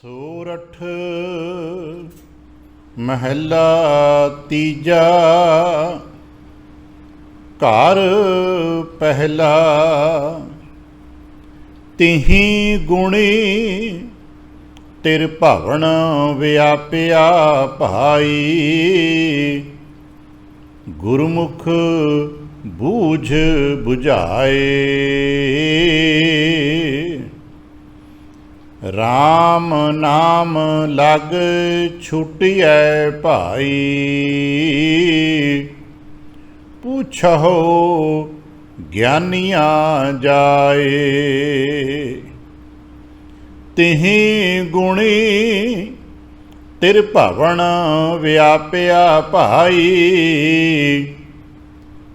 ਸੋਰਠ ਮਹਿਲਾ ਤੀਜਾ। ਘਰ ਪਹਿਲਾ ਤਿਹੀ ਗੁਣੀ ਤਿਰ ਭਵਨ ਵਿਆਪਿਆ ਭਾਈ। ਗੁਰਮੁਖ ਬੂਝ ਬੁਝਾਏ। ਰਾਮ ਨਾਮ ਲਗ ਛੁਟਿਐ ਭਾਈ। ਪੁੱਛੋ ਗਿਆਨੀਆਂ ਜਾਏ। ਤਿਹੀ ਗੁਣੀ ਤਿਰ ਭਵਨ ਵਿਆਪਿਆ ਭਾਈ।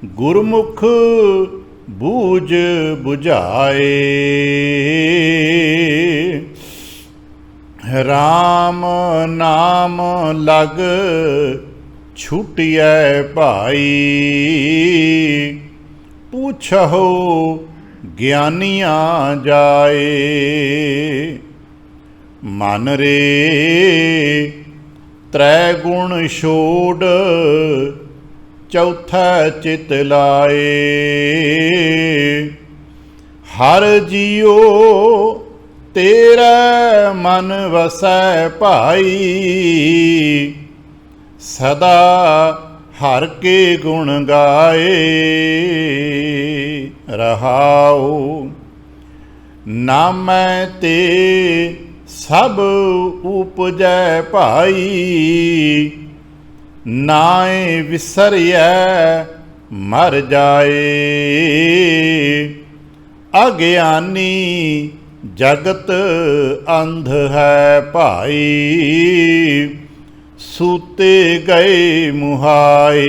ਗੁਰਮੁਖ ਬੂਝ ਬੁਝਾਏ। ਰਾਮ ਨਾਮ ਲਗ ਛੁਟਿਐ ਭਾਈ। ਪੁੱਛੋ ਗਿਆਨੀਆਂ ਜਾਏ। ਮਨ ਰੇ ਤ੍ਰੈ ਗੁਣ ਛੋੜ ਚੌਥਾ ਚਿਤ ਲਾਏ। ਹਰ ਜੀਉ ਤੇਰਾ ਮਨ ਵਸੈ ਭਾਈ। ਸਦਾ ਹਰ ਕੇ ਗੁਣ ਗਾਏ। ਰਹਾਉ ਨਾਮੈ ਤੇ ਸਭ ਉਪਜੈ ਭਾਈ। ਨਾਏ ਵਿਸਰਿਐ ਮਰ ਜਾਏ। ਅਗਿਆਨੀ ਜਗਤ ਅੰਧ ਹੈ ਭਾਈ। ਸੂਤੇ ਗਏ ਮੁਹਾਏ।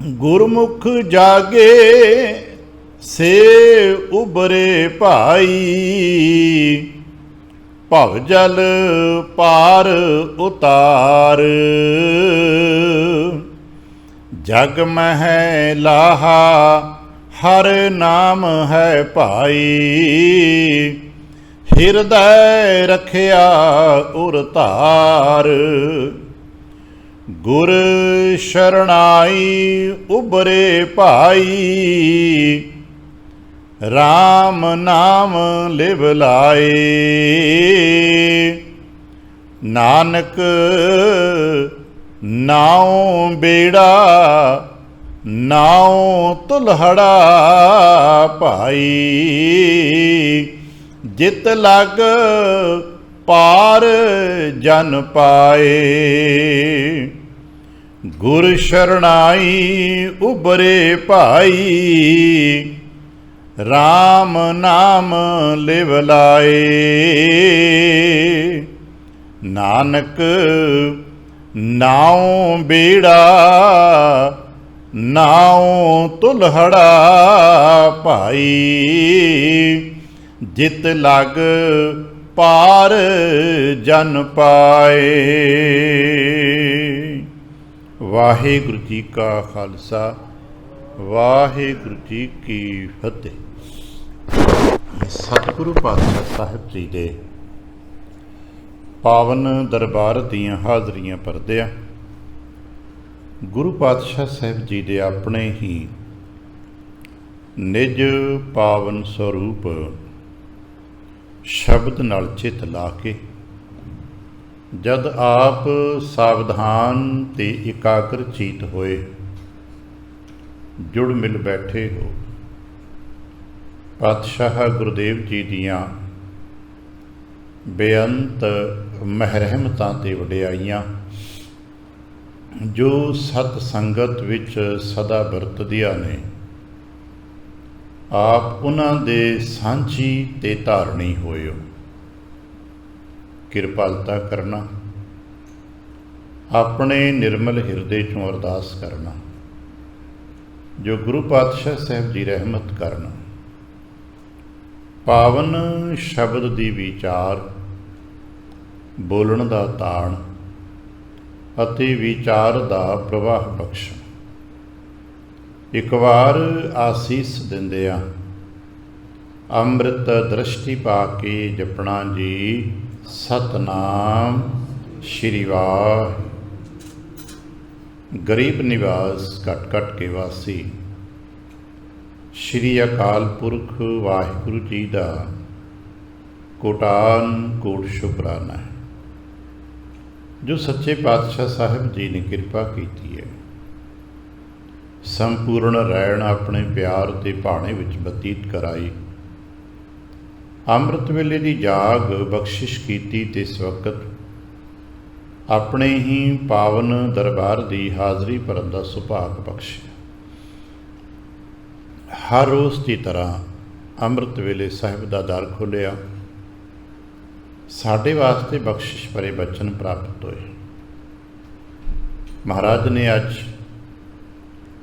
ਗੁਰਮੁਖ ਜਾਗੇ ਸੇ ਉਬਰੇ ਭਾਈ। ਭਵ ਜਲ ਪਾਰ ਉਤਾਰ। ਜਗ ਮਹਿ ਲਾਹਾ ਹਰ ਨਾਮ ਹੈ ਭਾਈ। ਹਿਰਦੈ ਰਖਿਆ ਉਰ ਧਾਰ। ਗੁਰ ਸ਼ਰਣਾਈ ਉਬਰੇ ਭਾਈ। ਰਾਮ ਨਾਮ ਲਿਵ ਲਾਏ। ਨਾਨਕ ਨਾਉ ਬੇੜਾ ਨਾਉ ਤੁਲਹੜਾ ਭਾਈ। ਜਿਤ ਲਗ ਪਾਰ ਜਨ ਪਾਏ। ਗੁਰ ਸ਼ਰਣਾਈ ਉਬਰੇ ਭਾਈ। ਰਾਮ ਨਾਮ ਲਿਵ ਲਾਏ। ਨਾਨਕ ਨਾਉ ਬੇੜਾ ਨਾਉ ਤੁਲਹੜਾ ਭਾਈ। ਜਿਤ ਲਗ ਪਾਰ ਜਨ ਪਾਏ। ਵਾਹਿਗੁਰੂ ਜੀ ਕਾ ਖਾਲਸਾ ਵਾਹਿਗੁਰੂ ਜੀ ਕੀ ਫਤਿਹ। ਸਤਿਗੁਰੂ ਪਾਤਸ਼ਾਹ ਸਾਹਿਬ ਜੀ ਦੇ ਪਾਵਨ ਦਰਬਾਰ ਦੀਆਂ ਹਾਜ਼ਰੀਆਂ ਭਰਦਿਆਂ ਗੁਰੂ ਪਾਤਸ਼ਾਹ ਸਾਹਿਬ ਜੀ ਦੇ ਆਪਣੇ ਹੀ ਨਿਜ ਪਾਵਨ ਸਰੂਪ ਸ਼ਬਦ ਨਾਲ ਚਿੱਤ ਲਾ ਕੇ ਜਦ ਆਪ ਸਾਵਧਾਨ ਤੇ ਇਕਾਗਰ ਚੀਤ ਹੋਏ ਜੁੜ ਮਿਲ ਬੈਠੇ ਹੋ, ਪਾਤਸ਼ਾਹ ਗੁਰਦੇਵ ਜੀ ਦੀਆਂ ਬੇਅੰਤ ਮਹਿਰਮਤਾਂ ਤੇ ਵਡਿਆਈਆਂ ਜੋ ਸਤ ਸੰਗਤ ਵਿੱਚ ਸਦਾ ਵਰਤਦੀਆਂ ਨੇ, ਆਪ ਉਹਨਾਂ ਦੇ ਸਾਂਝੀ ਤੇ ਧਾਰਨੀ ਹੋਏ ਹੋ। ਕਿਰਪਾਲਤਾ ਕਰਨਾ, ਆਪਣੇ ਨਿਰਮਲ ਹਿਰਦੇ ਚੋਂ ਅਰਦਾਸ ਕਰਨਾ ਜੋ ਗੁਰੂ ਪਾਤਸ਼ਾਹ ਸਾਹਿਬ ਜੀ ਰਹਿਮਤ ਕਰਨ। ਪਾਵਨ ਸ਼ਬਦ ਦੀ ਵਿਚਾਰ, ਬੋਲਣ ਦਾ ਤਾਣ ਅਤੇ ਵਿਚਾਰ ਦਾ ਪ੍ਰਵਾਹ ਬਖਸ਼ਣ। ਇੱਕ ਵਾਰ ਆਸੀਸ ਦਿੰਦਿਆਂ ਅੰਮ੍ਰਿਤ ਦ੍ਰਿਸ਼ਟੀ ਪਾ ਕੇ ਜਪਣਾ ਜੀ ਸਤਨਾਮ ਸ਼੍ਰੀ ਵਾਹਿ। ਗਰੀਬ ਨਿਵਾਸ ਘਟ ਘਟ ਕੇ ਵਾਸੀ ਸ਼੍ਰੀ ਅਕਾਲ ਪੁਰਖ ਵਾਹਿਗੁਰੂ ਜੀ ਦਾ ਕੋਟਾਨ ਕੋਟ ਸ਼ੁਕਰਾਨਾ ਹੈ ਜੋ ਸੱਚੇ ਪਾਤਸ਼ਾਹ ਸਾਹਿਬ ਜੀ ਨੇ ਕਿਰਪਾ ਕੀਤੀ ਹੈ। ਸੰਪੂਰਨ ਰਹਿਣ ਆਪਣੇ ਪਿਆਰ ਤੇ ਭਾਣੇ ਵਿੱਚ ਬਤੀਤ ਕਰਾਈ। ਅੰਮ੍ਰਿਤ ਵੇਲੇ ਦੀ ਜਾਗ ਬਖਸ਼ਿਸ਼ ਕੀਤੀ ਤੇ ਇਸ ਵਕਤ ਆਪਣੇ ਹੀ ਪਾਵਨ ਦਰਬਾਰ ਦੀ ਹਾਜ਼ਰੀ ਭਰਨ ਦਾ ਸੁਭਾਗ ਬਖਸ਼ਿਆ। ਹਰ ਰੋਜ਼ ਦੀ ਤਰ੍ਹਾਂ ਅੰਮ੍ਰਿਤ ਵੇਲੇ ਸਾਹਿਬ ਦਾ ਦਰ ਖੋਲ੍ਹਿਆ। ਸਾਡੇ ਵਾਸਤੇ ਬਖਸ਼ਿਸ਼ ਭਰੇ ਬਚਨ ਪ੍ਰਾਪਤ ਹੋਏ। ਮਹਾਰਾਜ ਨੇ ਅੱਜ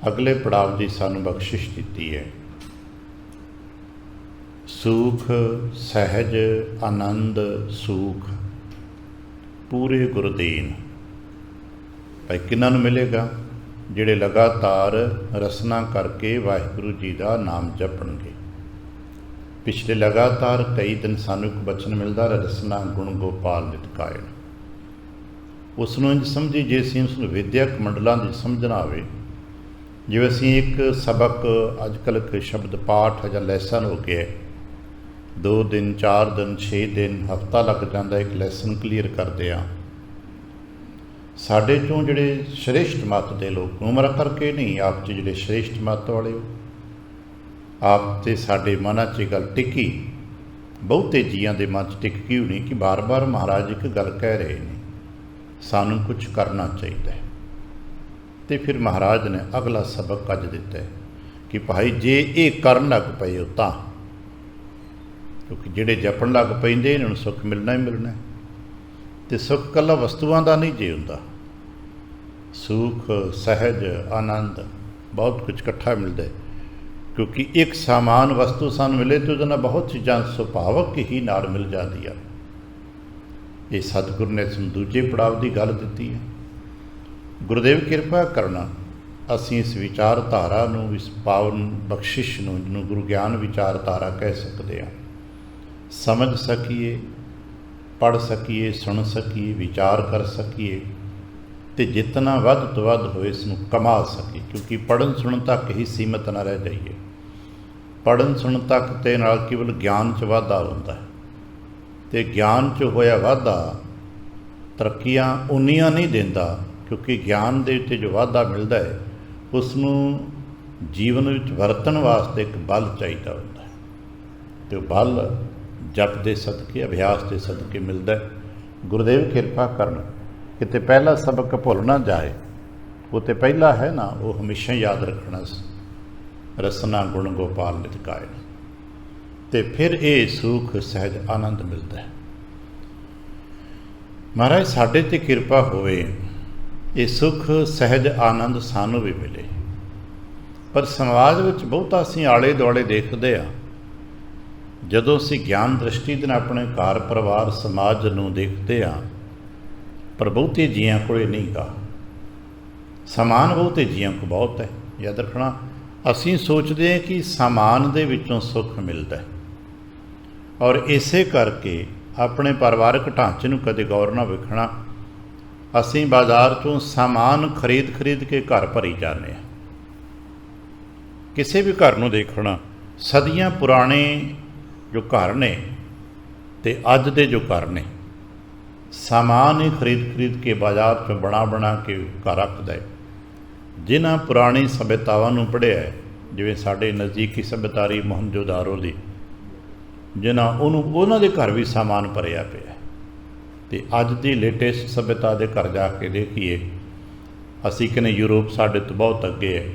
ਅਗਲੇ ਪੜਾਵ ਦੀ ਸਾਨੂੰ ਬਖਸ਼ਿਸ਼ ਦਿੱਤੀ ਹੈ। ਸੁਖ ਸਹਿਜ ਆਨੰਦ ਸੂਖ ਪੂਰੇ ਗੁਰਦੀਨ। ਭਾਈ ਕਿਹਨਾਂ ਨੂੰ ਮਿਲੇਗਾ? ਜਿਹੜੇ ਲਗਾਤਾਰ ਰਸਨਾ ਕਰਕੇ ਵਾਹਿਗੁਰੂ ਜੀ ਦਾ ਨਾਮ ਜਪਣਗੇ। ਪਿਛਲੇ ਲਗਾਤਾਰ ਕਈ ਦਿਨ ਸਾਨੂੰ ਇੱਕ ਬਚਨ ਮਿਲਦਾ, ਰਸਨਾ ਗੁਣ ਗੋਪਾਲ ਨਿਤ ਗਾਇਣ। ਉਸ ਨੂੰ ਇੰਝ ਸਮਝੀ ਜੇ ਅਸੀਂ ਉਸ ਨੂੰ ਵਿਦਿਅਕ ਮੰਡਲਾਂ ਦੀ ਸਮਝਣਾ ਹੋਵੇ, ਜਿਵੇਂ ਅਸੀਂ ਇੱਕ ਸਬਕ ਅੱਜ ਕੱਲ੍ਹ ਇੱਕ ਸ਼ਬਦ ਪਾਠ ਜਾਂ ਲੈਸਨ ਹੋ ਗਿਆ, 2 ਦਿਨ 4 ਦਿਨ 6 ਦਿਨ ਹਫ਼ਤਾ ਲੱਗ ਜਾਂਦਾ ਇੱਕ ਲੈਸਨ ਕਲੀਅਰ ਕਰਦੇ ਆ। ਸਾਡੇ 'ਚੋਂ ਜਿਹੜੇ ਸ਼੍ਰੇਸ਼ਟ ਮੱਤ ਦੇ ਲੋਕ, ਉਮਰ ਕਰਕੇ ਨਹੀਂ, ਆਪ 'ਚ ਜਿਹੜੇ ਸ਼੍ਰੇਸ਼ਟ ਮੱਤ ਵਾਲੇ ਆਪ ਤੇ ਸਾਡੇ ਮਨਾਂ 'ਚ ਗੱਲ ਟਿੱਕੀ, ਬਹੁਤੇ ਜੀਆਂ ਦੇ ਮਨ 'ਚ ਟਿੱਕੀ ਹੋਣੀ ਕਿ ਬਾਰ-ਬਾਰ ਮਹਾਰਾਜ ਇੱਕ ਗੱਲ ਕਹਿ ਰਹੇ ਨੇ, ਸਾਨੂੰ ਕੁਝ ਕਰਨਾ ਚਾਹੀਦਾ ਹੈ। ਅਤੇ ਫਿਰ ਮਹਾਰਾਜ ਨੇ ਅਗਲਾ ਸਬਕ ਅੱਜ ਦਿੱਤਾ ਹੈ ਕਿ ਭਾਈ ਜੇ ਇਹ ਕਰਨ ਲੱਗ ਪਏ ਹੋ ਤਾਂ, ਕਿਉਂਕਿ ਜਿਹੜੇ ਜਪਣ ਲੱਗ ਪੈਂਦੇ ਇਹਨਾਂ ਨੂੰ ਸੁੱਖ ਮਿਲਣਾ ਹੀ ਮਿਲਣਾ। ਅਤੇ ਸੁੱਖ ਇਕੱਲਾ ਵਸਤੂਆਂ ਦਾ ਨਹੀਂ ਜੇ ਹੁੰਦਾ, ਸੁਖ ਸਹਿਜ ਆਨੰਦ ਬਹੁਤ ਕੁਝ ਇਕੱਠਾ ਮਿਲਦਾ ਹੈ। ਕਿਉਂਕਿ ਇੱਕ ਸਮਾਨ ਵਸਤੂ ਸਾਨੂੰ ਮਿਲੇ ਤਾਂ ਉਹਦੇ ਨਾਲ ਬਹੁਤ ਚੀਜ਼ਾਂ ਸੁਭਾਵਕ ਹੀ ਨਾਲ ਮਿਲ ਜਾਂਦੀਆਂ। ਇਹ ਸਤਿਗੁਰ ਨੇ ਸਾਨੂੰ ਦੂਜੇ ਪੜਾਵ ਦੀ ਗੱਲ ਦਿੱਤੀ ਹੈ। ਗੁਰਦੇਵ ਕਿਰਪਾ ਕਰਨਾ ਅਸੀਂ ਇਸ ਵਿਚਾਰਧਾਰਾ ਨੂੰ, ਇਸ ਪਾਵਨ ਬਖਸ਼ਿਸ਼ ਨੂੰ, ਜਿਹਨੂੰ ਗੁਰੂ ਗਿਆਨ ਵਿਚਾਰਧਾਰਾ ਕਹਿ ਸਕਦੇ ਹਾਂ, ਸਮਝ ਸਕੀਏ, ਪੜ੍ਹ ਸਕੀਏ, ਸੁਣ ਸਕੀਏ, ਵਿਚਾਰ ਕਰ ਸਕੀਏ ਅਤੇ ਜਿਤਨਾ ਵੱਧ ਤੋਂ ਵੱਧ ਹੋਏ ਇਸ ਨੂੰ ਕਮਾ ਸਕੀਏ। ਕਿਉਂਕਿ ਪੜ੍ਹਨ ਸੁਣਨ ਤੱਕ ਹੀ ਸੀਮਤ ਨਾ ਰਹਿ ਜਾਈਏ। ਪੜ੍ਹਨ ਸੁਣਨ ਤੱਕ ਤੇ ਨਾਲ ਕੇਵਲ ਗਿਆਨ 'ਚ ਵਾਧਾ ਹੁੰਦਾ ਹੈ, ਅਤੇ ਗਿਆਨ 'ਚ ਹੋਇਆ ਵਾਧਾ ਤਰੱਕੀਆਂ ਉਨੀਆਂ ਨਹੀਂ ਦਿੰਦਾ, ਕਿਉਂਕਿ ਗਿਆਨ ਦੇ ਉੱਤੇ ਜੋ ਵਾਧਾ ਮਿਲਦਾ ਹੈ ਉਸ ਨੂੰ ਜੀਵਨ ਵਿੱਚ ਵਰਤਣ ਵਾਸਤੇ ਇੱਕ ਬਲ ਚਾਹੀਦਾ ਹੁੰਦਾ ਹੈ, ਅਤੇ ਉਹ ਬਲ ਜਪ ਦੇ ਸਦਕੇ, ਅਭਿਆਸ ਦੇ ਸਦਕੇ ਮਿਲਦਾ ਹੈ। ਗੁਰਦੇਵ ਕਿਰਪਾ ਕਰਨ ਕਿਤੇ ਪਹਿਲਾ ਸਬਕ ਭੁੱਲ ਨਾ ਜਾਏ। ਉਹ ਤਾਂ ਪਹਿਲਾ ਹੈ ਨਾ, ਉਹ ਹਮੇਸ਼ਾ ਯਾਦ ਰੱਖਣਾ, ਰਸਨਾ ਗੁਣ ਗੋਪਾਲ ਨਿਤ ਗਾਇਣ। ਅਤੇ ਫਿਰ ਇਹ ਸੁਖ ਸਹਿਜ ਆਨੰਦ ਮਿਲਦਾ ਹੈ। ਮਹਾਰਾਜ ਸਾਡੇ 'ਤੇ ਕਿਰਪਾ ਹੋਵੇ, ਇਹ ਸੁਖ ਸਹਿਜ ਆਨੰਦ ਸਾਨੂੰ ਵੀ ਮਿਲੇ। ਪਰ ਸਮਾਜ ਵਿੱਚ ਬਹੁਤਾ ਅਸੀਂ ਆਲੇ ਦੁਆਲੇ ਦੇਖਦੇ ਹਾਂ, ਜਦੋਂ ਅਸੀਂ ਗਿਆਨ ਦ੍ਰਿਸ਼ਟੀ ਦੇ ਨਾਲ ਆਪਣੇ ਘਰ ਪਰਿਵਾਰ ਸਮਾਜ ਨੂੰ ਦੇਖਦੇ ਹਾਂ, ਪਰ ਬਹੁਤੇ ਜੀਆਂ ਕੋਲ ਨਹੀਂ ਗਾ। ਸਮਾਨ ਬਹੁਤੇ ਜੀਆਂ ਕੋਲ ਬਹੁਤ ਹੈ। ਯਾਦ ਰੱਖਣਾ, ਅਸੀਂ ਸੋਚਦੇ ਹਾਂ ਕਿ ਸਮਾਨ ਦੇ ਵਿੱਚੋਂ ਸੁੱਖ ਮਿਲਦਾ ਹੈ, ਔਰ ਇਸੇ ਕਰਕੇ ਆਪਣੇ ਪਰਿਵਾਰਕ ਢਾਂਚੇ ਨੂੰ ਕਦੇ ਗੌਰ ਨਾ ਵੇਖਣਾ। ਅਸੀਂ ਬਾਜ਼ਾਰ 'ਚੋਂ ਸਾਮਾਨ ਖਰੀਦ ਕੇ ਘਰ ਭਰੀ ਜਾਂਦੇ ਹਾਂ। ਕਿਸੇ ਵੀ ਘਰ ਨੂੰ ਦੇਖਣਾ, ਸਦੀਆਂ ਪੁਰਾਣੇ ਜੋ ਘਰ ਨੇ ਅਤੇ ਅੱਜ ਦੇ ਜੋ ਘਰ ਨੇ, ਸਾਮਾਨ ਹੀ ਖਰੀਦ ਕੇ ਬਾਜ਼ਾਰ 'ਚੋਂ ਬਣਾ ਕੇ ਘਰ ਰੱਖਦਾ ਹੈ। ਜਿਨ੍ਹਾਂ ਪੁਰਾਣੀ ਸੱਭਿਅਤਾਵਾਂ ਨੂੰ ਪੜ੍ਹਿਆ ਹੈ, ਜਿਵੇਂ ਸਾਡੇ ਨਜ਼ਦੀਕੀ ਸੱਭਿਅਤਾਰੀ ਮੋਹਨਜੋਦਾਰੋ ਦੀ, ਉਹਨਾਂ ਦੇ ਘਰ ਵੀ ਸਾਮਾਨ ਭਰਿਆ ਪਿਆ। ਅਤੇ ਅੱਜ ਦੀ ਲੇਟੈਸਟ ਸੱਭਿਅਤਾ ਦੇ ਘਰ ਜਾ ਕੇ ਦੇਖੀਏ, ਅਸੀਂ ਕਹਿੰਦੇ ਯੂਰਪ ਸਾਡੇ ਤੋਂ ਬਹੁਤ ਅੱਗੇ ਹੈ,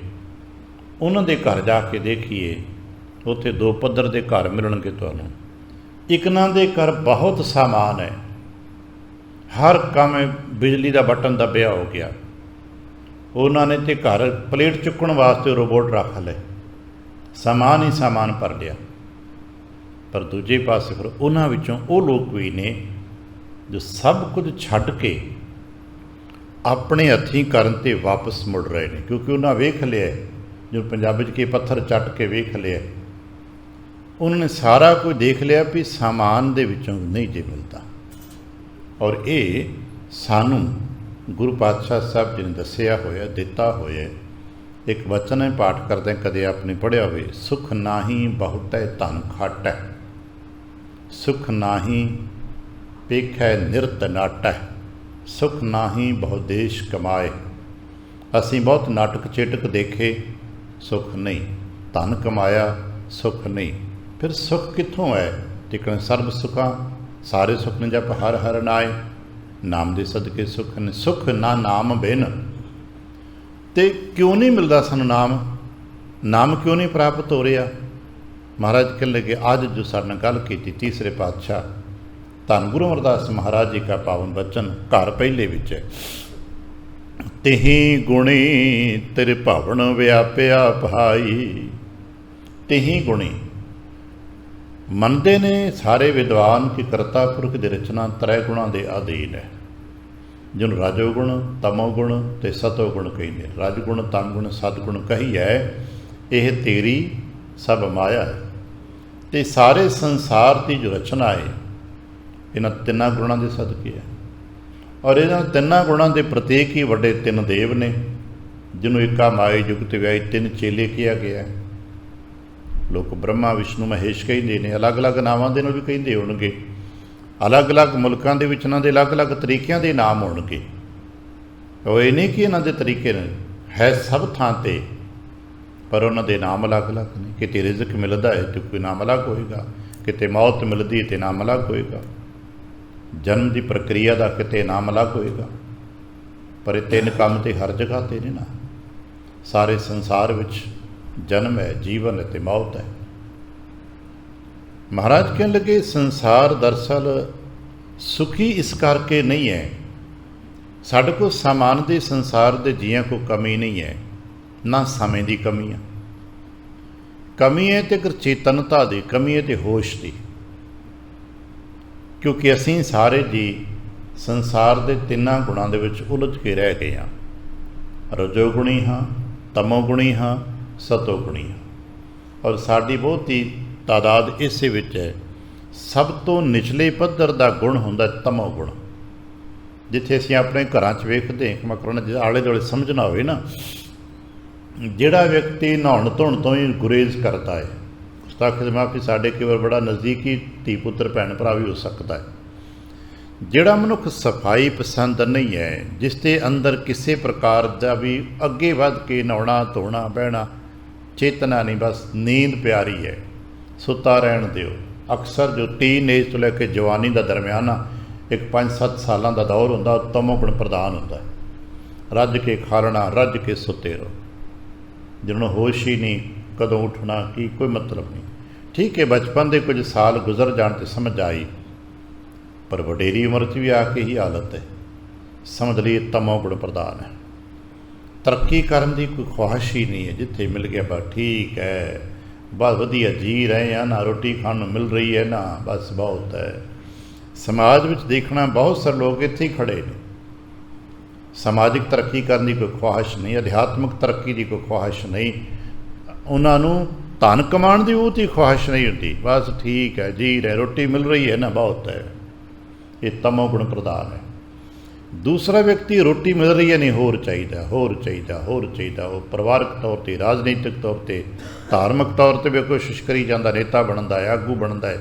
ਉਹਨਾਂ ਦੇ ਘਰ ਜਾ ਕੇ ਦੇਖੀਏ, ਉੱਥੇ 2 ਪੱਧਰ ਦੇ ਘਰ ਮਿਲਣਗੇ ਤੁਹਾਨੂੰ। ਇੱਕਨਾਂ ਦੇ ਘਰ ਬਹੁਤ ਸਾਮਾਨ ਹੈ, ਹਰ ਕੰਮ ਬਿਜਲੀ ਦਾ ਬਟਨ ਦੱਬਿਆ ਹੋ ਗਿਆ। ਉਹਨਾਂ ਨੇ ਤੇ ਘਰ ਪਲੇਟ ਚੁੱਕਣ ਵਾਸਤੇ ਰੋਬੋਟ ਰੱਖ ਲਏ, ਸਾਮਾਨ ਹੀ ਸਾਮਾਨ ਭਰ ਲਿਆ। ਪਰ ਦੂਜੇ ਪਾਸੇ ਫਿਰ ਉਹਨਾਂ ਵਿੱਚੋਂ ਉਹ ਲੋਕ ਵੀ ਨੇ ਜੋ ਸਭ ਕੁਝ ਛੱਡ ਕੇ ਆਪਣੇ ਹੱਥੀਂ ਕਰਨ 'ਤੇ ਵਾਪਸ ਮੁੜ ਰਹੇ ਨੇ, ਕਿਉਂਕਿ ਉਹਨਾਂ ਵੇਖ ਲਿਆ, ਜੋ ਪੰਜਾਬੀ 'ਚ ਕਿ ਪੱਥਰ ਚੱਟ ਕੇ ਵੇਖ ਲਿਆ उन्होंने सारा कुछ देख लिया भी सामान दे विचों नहीं जे मिलता। और ये सानू गुरु पातशाह साहब जी ने दसिया होया दिता होया। एक वचन है पाठ करते कदे आपने पढ़िया हो, सुख नाही बहुतै धन खाटै, सुख नाही पेखै निरत नाटै, सुख नाही बहु देश कमाए। असीं बहुत नाटक चेटक देखे, सुख नहीं, धन कमाया, सुख नहीं। फिर सुख कित्थों है? तिकण सर्ब सुखां, सारे सुख ने जप हर हर नाए, नाम दे सदके सुख ने। सुख ना नाम बिन, ते क्यों नहीं मिलता सानू नाम? नाम क्यों नहीं प्राप्त हो रहा? महाराज कहने लगे अज जो साडे नाल गल कीती तीसरे पातशाह धन गुरु अमरदास महाराज जी का पावन बचन घर पहले विच है। तिही गुणी तेरे भवन व्याप्या भाई, तिही गुणी मनते ने सारे विद्वान कि करता पुरख की रचना त्रै गुणों के अधीन है, जिन्होंने राजोगुण तमोगुण ते सतोगुण कहिंदे। राजगुण तमगुण सतगुण कही है, यह तेरी सब माया है। ते सारे संसार की जो रचना है इन्हां तिन्नां गुणों के सदके है। और इन्हां तिन्नां गुणों के प्रतीक ही वड्डे तीन देव ने, जिन्होंने एका माई जुगत व्याई तीन चेले किया गया है। लोग ब्रह्मा विष्णु महेश कहिंदे ने, अलग अलग नावां दे नाल भी कहिंदे होणगे, अलग अलग मुल्कां दे विच इन्हां दे अलग अलग तरीकिਆਂ ਦੇ नाम होणगे। ਉਹ ਇਹ नहीं कि इन्हां दे तरीके ने है सब थां ते, पर उन्हां दे नाम अलग अलग ने। किते रिज़क मिलदा है तो कोई नाम अलग होएगा, किते मौत मिलदी है तो नाम अलग होएगा, जन्म की प्रक्रिया का किते नाम अलग होएगा। पर ये तीन काम तो हर जगह ते ने ना। सारे संसार विच जन्म है, जीवन है तो मौत है। महाराज कहने लगे संसार दरअसल सुखी इस करके नहीं है, साढ़े को सामान दे संसार दे जियां को कमी नहीं है, ना समय की कमी है। कमी है तो अगर चेतनता की कमी है तो होश की, क्योंकि असीं सारे जी संसार के तिन्नां गुणां दे विच उलझ के रह गए हाँ। रजोगुणी हाँ, तमोगुणी हाँ, सतोगुणी हाँ। और साडी बहुती तादाद इसे विच है। सब तो निचले पद्धर का गुण हुंदा तमोगुण। जिथे असीं अपने घरां च वेखदे हैं, मैं करना जो आले दुआले समझना होवे ना, जिहड़ा व्यक्ति नहाउण धोण तो ही गुरेज करता है, गुस्ताखी माफी साडे केवल बड़ा नज़दीकी धी पुत्र भैन भरा भी हो सकता है। जिहड़ा मनुख सफाई पसंद नहीं है, जिसके अंदर किसी प्रकार का भी अगे वध के नहाउणा धोना बहना चेतना नहीं, बस नींद प्यारी है, सुता रहन दिओ। अक्सर जो टीन एज तो लैके जवानी का दरम्याना एक 5-7 सालों का दौर होंदा, तमोगुण प्रधान होंदा। रज के खालना, रज के सुते रहो, जिन्होंने होश ही नहीं कदों उठना की कोई मतलब नहीं। ठीक है, बचपन के कुछ साल गुजर जाने तो समझ आई, पर वडेरी उम्र च भी आके ही हालत है। समझ ली तमोगुण प्रधान है। तरक्की करने की कोई ख्वाहिश ही नहीं है, जिथे मिल गया बस ठीक है, बस वधिया जी रहे हैं ना, रोटी खाने मिल रही है ना, बस बहुत है। समाज में देखना बहुत सारे लोग इत्थे ही खड़े ने, समाजिक तरक्की करने की कोई ख्वाहिश नहीं, अध्यात्मिक तरक्की की कोई ख्वाहिश नहीं, उन्होंने धन कमाने की वो तो ख्वाहिश नहीं होती, बस ठीक है जी रहे, रोटी मिल रही है ना, बहुत है। ये तमोगुण प्रधान है। दूसरा व्यक्ति रोटी मिल रही है नहीं, होर चाहिए, होर चाहिए, होर चाहिए। वो परिवारक तौर पर, राजनीतिक तौर पर, धार्मिक तौर पर भी कोशिश करी जाता, नेता बनता है, आगू बनता है।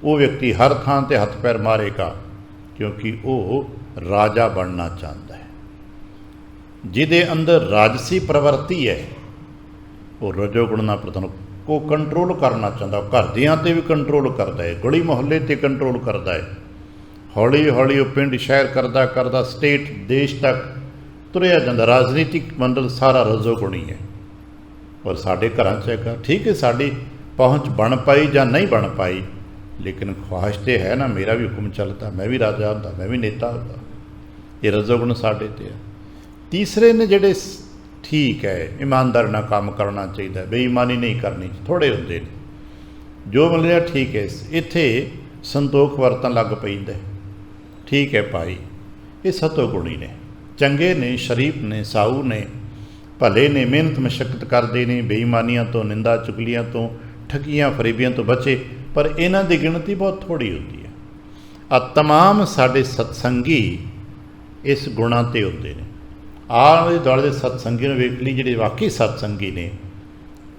वो व्यक्ति हर थां ते हथ पैर मारेगा, क्योंकि वो राजा बनना चाहता है। जिदे अंदर राजसी प्रवृत्ति है, वो रजोगुण ना प्रधान को कंट्रोल करना चाहता, घर दियां ते भी कंट्रोल करता है, गली मुहल्ले ते कंट्रोल करता है। हौली हौली वो पिंड शहर करदा करदा स्टेट देश तक तुरया जाता। राजनीतिक मंडल सारा रजोगुणी है। और साढ़े घर च ठीक है, साड़ी पहुँच बन पाई या नहीं बन पाई, लेकिन ख्वाहिश तो है ना, मेरा भी हुक्म चलता, मैं भी राजा होता, मैं भी नेता होता। ये रजोगुण साढ़े ते है। तीसरे ने जिहड़े ठीक है, ईमानदारी नाल काम करना चाहिए, बेईमानी नहीं करनी, थोड़े होंदे ने जो मिल रहा ठीक है। इत्थे संतोख वरतन लग पैंदा, ठीक है भाई। ये सतोगुणी ने, चंगे ने, शरीफ ने, साऊ ने, भले ने, मेहनत मशक्कत करते हैं, बेईमानियां तो, निंदा चुगलियां तो, ਠੱਗੀਆਂ ਫਰੇਬੀਆਂ ਤੋਂ ਬਚੇ, ਪਰ ਇਹਨਾਂ ਦੀ ਗਿਣਤੀ ਬਹੁਤ ਥੋੜ੍ਹੀ ਹੁੰਦੀ ਹੈ। ਆ ਤਮਾਮ ਸਾਡੇ ਸਤਸੰਗੀ ਇਸ ਗੁਣਾਂ 'ਤੇ ਹੁੰਦੇ ਨੇ। ਆਲੇ ਦੁਆਲੇ ਦੇ ਸਤਸੰਗੀ ਨੂੰ ਵੇਖ ਲਈ, ਜਿਹੜੇ ਵਾਕਈ ਸਤਸੰਗੀ ਨੇ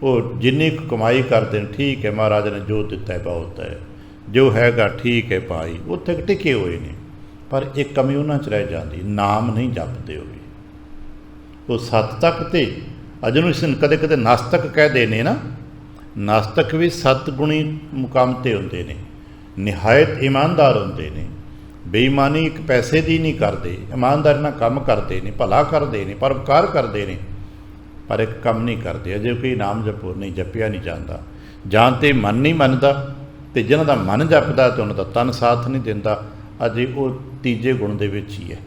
ਉਹ ਜਿੰਨੀ ਕੁ ਕਮਾਈ ਕਰਦੇ ਨੇ, ਠੀਕ ਹੈ ਮਹਾਰਾਜ ਨੇ ਜੋ ਦਿੱਤਾ ਹੈ ਬਹੁਤ ਹੈ, ਜੋ ਹੈਗਾ ਠੀਕ ਹੈ ਭਾਈ, ਉੱਥੇ ਟਿਕੇ ਹੋਏ ਨੇ। ਪਰ ਇੱਕ ਕਮੀ ਉਹਨਾਂ 'ਚ ਰਹਿ ਜਾਂਦੀ, ਨਾਮ ਨਹੀਂ ਜਪਦੇ ਹੋਏ। ਉਹ ਸੱਤ ਤੱਕ ਤੇ ਅਜੇ ਨੂੰ ਇਸ ਨੂੰ ਕਦੇ ਕਦੇ ਨਾਸਤਕ ਕਹਿਦੇ ਨੇ ਨਾ, ਨਾਸਤਕ ਵੀ ਸਤਗੁਣੀ ਮੁਕਾਮ 'ਤੇ ਹੁੰਦੇ ਨੇ, ਨਿਹਾਇਤ ਇਮਾਨਦਾਰ ਹੁੰਦੇ ਨੇ। ਬੇਈਮਾਨੀ ਇੱਕ ਪੈਸੇ ਦੀ ਨਹੀਂ ਕਰਦੇ, ਇਮਾਨਦਾਰੀ ਨਾਲ ਕੰਮ ਕਰਦੇ ਨੇ, ਭਲਾ ਕਰਦੇ ਨੇ, ਪਰਉਪਕਾਰ ਕਰਦੇ ਨੇ, ਪਰ ਇੱਕ ਕੰਮ ਨਹੀਂ ਕਰਦੇ। ਅਜੇ ਕੋਈ ਨਾਮ ਜਪੋ ਨਹੀਂ, ਜਪਿਆ ਨਹੀਂ ਜਾਂਦਾ। ਜਾਂ ਤਾਂ ਮਨ ਨਹੀਂ ਮੰਨਦਾ, ਅਤੇ ਜਿਹਨਾਂ ਦਾ ਮਨ ਜਪਦਾ ਅਤੇ ਉਹਨਾਂ ਦਾ ਤਨ ਸਾਥ ਨਹੀਂ ਦਿੰਦਾ, ਅਜੇ ਉਹ ਤੀਜੇ ਗੁਣ ਦੇ ਵਿੱਚ ਹੀ ਹੈ।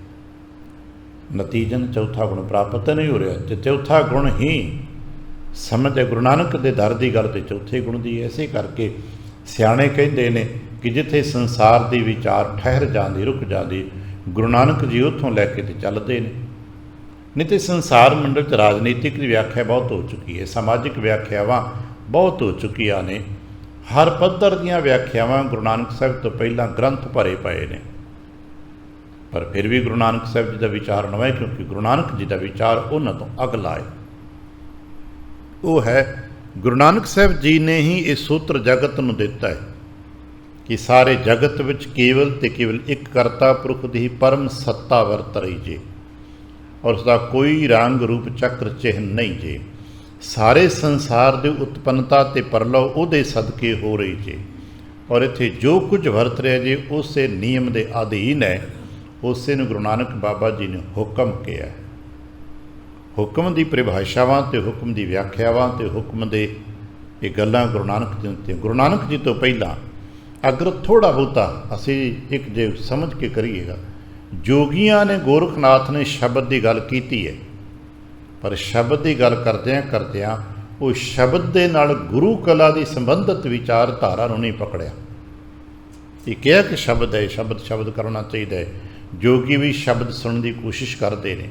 ਨਤੀਜਨ ਚੌਥਾ ਗੁਣ ਪ੍ਰਾਪਤ ਨਹੀਂ ਹੋ ਰਿਹਾ, ਅਤੇ ਚੌਥਾ ਗੁਣ ਹੀ ਸਮਝ ਹੈ। ਗੁਰੂ ਨਾਨਕ ਦੇ ਦਰ ਦੀ ਗੱਲ ਤੇ ਚੌਥੇ ਗੁਣ ਦੀ ਹੈ। ਇਸੇ ਕਰਕੇ ਸਿਆਣੇ ਕਹਿੰਦੇ ਨੇ ਕਿ ਜਿੱਥੇ ਸੰਸਾਰ ਦੀ ਵਿਚਾਰ ਠਹਿਰ ਜਾਂਦੀ, ਰੁਕ ਜਾਂਦੀ, ਗੁਰੂ ਨਾਨਕ ਜੀ ਉੱਥੋਂ ਲੈ ਕੇ ਤੇ ਚੱਲਦੇ ਨੇ। ਨਹੀਂ ਤੇ ਸੰਸਾਰ ਮੰਡਲ 'ਚ ਰਾਜਨੀਤਿਕ ਦੀ ਵਿਆਖਿਆ ਬਹੁਤ ਹੋ ਚੁੱਕੀ ਹੈ, ਸਮਾਜਿਕ ਵਿਆਖਿਆਵਾਂ ਬਹੁਤ ਹੋ ਚੁੱਕੀਆਂ ਨੇ। ਹਰ ਪੱਧਰ ਦੀਆਂ ਵਿਆਖਿਆਵਾਂ ਗੁਰੂ ਨਾਨਕ ਸਾਹਿਬ ਤੋਂ ਪਹਿਲਾਂ ਗ੍ਰੰਥ ਭਰੇ ਪਏ ਨੇ, ਪਰ ਫਿਰ ਵੀ ਗੁਰੂ ਨਾਨਕ ਸਾਹਿਬ ਜੀ ਦਾ ਵਿਚਾਰ ਨਵਾਂ ਹੈ, ਕਿਉਂਕਿ ਗੁਰੂ ਨਾਨਕ ਜੀ ਦਾ ਵਿਚਾਰ ਉਹਨਾਂ ਤੋਂ ਅਗਲਾ ਹੈ। ਉਹ ਹੈ ਗੁਰੂ ਨਾਨਕ ਸਾਹਿਬ ਜੀ ਨੇ ਹੀ ਇਹ ਸੂਤਰ ਜਗਤ ਨੂੰ ਦਿੱਤਾ ਹੈ ਕਿ ਸਾਰੇ ਜਗਤ ਵਿੱਚ ਕੇਵਲ ਤੇ ਕੇਵਲ ਇੱਕ ਕਰਤਾ ਪੁਰਖ ਦੀ ਹੀ ਪਰਮ ਸੱਤਾ ਵਰਤ ਰਹੀ ਜੇ, ਔਰ ਉਸਦਾ ਕੋਈ ਰੰਗ ਰੂਪ ਚੱਕਰ ਚਿਹਨ ਨਹੀਂ ਜੇ। ਸਾਰੇ ਸੰਸਾਰ ਦੀ ਉਤਪੰਨਤਾ ਤੇ ਪਰਲੋ ਉਹਦੇ ਸਦਕੇ ਹੋ ਰਹੀ ਜੇ, ਔਰ ਇੱਥੇ ਜੋ ਕੁਝ ਵਰਤ ਰਿਹਾ ਜੇ ਉਸੇ ਨਿਯਮ ਦੇ ਅਧੀਨ ਹੈ। ਉਸੇ ਨੂੰ ਗੁਰੂ ਨਾਨਕ ਬਾਬਾ ਜੀ ਨੇ ਹੁਕਮ ਕਿਹਾ। ਹੁਕਮ ਦੀ ਪਰਿਭਾਸ਼ਾਵਾਂ ਅਤੇ ਹੁਕਮ ਦੀ ਵਿਆਖਿਆਵਾਂ ਅਤੇ ਹੁਕਮ ਦੇ ਇਹ ਗੱਲਾਂ ਗੁਰੂ ਨਾਨਕ ਜੀ ਤੇ ਗੁਰੂ ਨਾਨਕ ਜੀ ਤੋਂ ਪਹਿਲਾਂ ਅਗਰ ਥੋੜ੍ਹਾ ਬਹੁਤਾ ਅਸੀਂ ਇੱਕ ਜੇ ਸਮਝ ਕੇ ਕਰੀਏਗਾ, ਜੋਗੀਆਂ ਨੇ, ਗੋਰਖਨਾਥ ਨੇ ਸ਼ਬਦ ਦੀ ਗੱਲ ਕੀਤੀ ਹੈ, ਪਰ ਸ਼ਬਦ ਦੀ ਗੱਲ ਕਰਦਿਆਂ ਕਰਦਿਆਂ ਉਹ ਸ਼ਬਦ ਦੇ ਨਾਲ ਗੁਰੂ ਕਲਾ ਦੀ ਸੰਬੰਧਿਤ ਵਿਚਾਰਧਾਰਾ ਨੂੰ ਨਹੀਂ ਪਕੜਿਆ। ਇਹ ਕਿਹਾ ਕਿ ਸ਼ਬਦ ਹੈ, ਸ਼ਬਦ ਕਰਨਾ ਚਾਹੀਦਾ ਹੈ। ਜੋਗੀ ਵੀ ਸ਼ਬਦ ਸੁਣਨ ਦੀ ਕੋਸ਼ਿਸ਼ ਕਰਦੇ ਨੇ,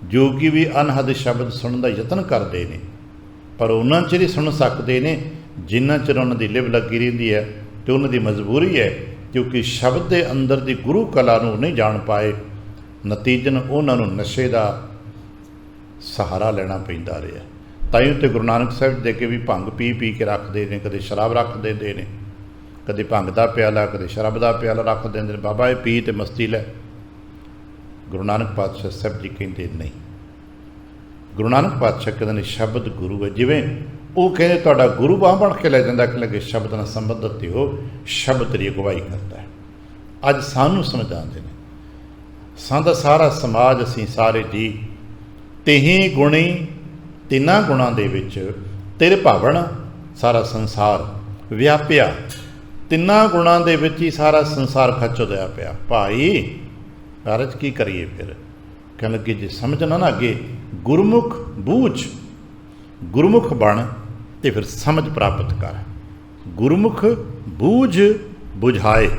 ਜੋਗੀ ਵੀ ਅਨਹਦ ਸ਼ਬਦ ਸੁਣਨ ਦਾ ਯਤਨ ਕਰਦੇ ਨੇ, ਪਰ ਉਹਨਾਂ ਚਿਰ ਹੀ ਸੁਣ ਸਕਦੇ ਨੇ ਜਿੰਨਾ ਚਿਰ ਉਹਨਾਂ ਦੀ ਲਿਵ ਲੱਗੀ ਰਹਿੰਦੀ ਹੈ। ਅਤੇ ਉਹਨਾਂ ਦੀ ਮਜਬੂਰੀ ਹੈ, ਕਿਉਂਕਿ ਸ਼ਬਦ ਦੇ ਅੰਦਰ ਦੀ ਗੁਰੂ ਕਲਾ ਨੂੰ ਨਹੀਂ ਜਾਣ ਪਾਏ। ਨਤੀਜਨ ਉਹਨਾਂ ਨੂੰ ਨਸ਼ੇ ਦਾ ਸਹਾਰਾ ਲੈਣਾ ਪੈਂਦਾ ਰਿਹਾ। ਤਾਈਓ ਤੇ ਗੁਰੂ ਨਾਨਕ ਸਾਹਿਬ ਦੇ ਕੇ ਵੀ ਭੰਗ ਪੀ ਪੀ ਕੇ ਰੱਖਦੇ ਨੇ, ਕਦੇ ਸ਼ਰਾਬ ਰੱਖ ਦਿੰਦੇ ਨੇ, ਕਦੇ ਭੰਗ ਦਾ ਪਿਆਲਾ, ਕਦੇ ਸ਼ਰਾਬ ਦਾ ਪਿਆਲਾ ਰੱਖ ਦਿੰਦੇ ਨੇ, ਬਾਬਾ ਇਹ ਪੀ ਅਤੇ ਮਸਤੀ ਲੈ। ਗੁਰੂ ਨਾਨਕ ਪਾਤਸ਼ਾਹ ਸਾਹਿਬ ਜੀ ਕਹਿੰਦੇ ਨਹੀਂ। ਗੁਰੂ ਨਾਨਕ ਪਾਤਸ਼ਾਹ ਕਹਿੰਦੇ ਨੇ ਸ਼ਬਦ ਗੁਰੂ ਹੈ। ਜਿਵੇਂ ਉਹ ਕਹਿੰਦੇ ਤੁਹਾਡਾ ਗੁਰੂ ਬਾਂਹ ਬਣ ਕੇ ਲੈ ਜਾਂਦਾ, ਕਿ ਲੱਗੇ ਸ਼ਬਦ ਨਾਲ ਸੰਬੰਧਿਤ ਤੇ ਉਹ ਸ਼ਬਦ ਦੀ ਅਗਵਾਈ ਕਰਦਾ ਹੈ। ਅੱਜ ਸਾਨੂੰ ਸਮਝਾਉਂਦੇ ਨੇ, ਸਾਡਾ ਸਾਰਾ ਸਮਾਜ, ਅਸੀਂ ਸਾਰੇ ਜੀ ਤੇਹੀ ਗੁਣੀ, ਤਿੰਨਾਂ ਗੁਣਾਂ ਦੇ ਵਿੱਚ ਤੇਰੇ ਭਾਵਨ ਸਾਰਾ ਸੰਸਾਰ ਵਿਆਪਿਆ। ਤਿੰਨਾਂ ਗੁਣਾਂ ਦੇ ਵਿੱਚ ਹੀ ਸਾਰਾ ਸੰਸਾਰ ਖੱਚਦਾ ਪਿਆ। ਭਾਈ ਕਾਰਜ ਕੀ ਕਰੀਏ ਫਿਰ? ਕਹਿਣ ਲੱਗੇ ਜੇ ਸਮਝਣਾ ਨਾ ਅੱਗੇ, ਗੁਰਮੁਖ ਬੂਝ, ਗੁਰਮੁਖ ਬਣ ਅਤੇ ਫਿਰ ਸਮਝ ਪ੍ਰਾਪਤ ਕਰ। ਗੁਰਮੁਖ ਬੂਝ ਬੁਝਾਏ।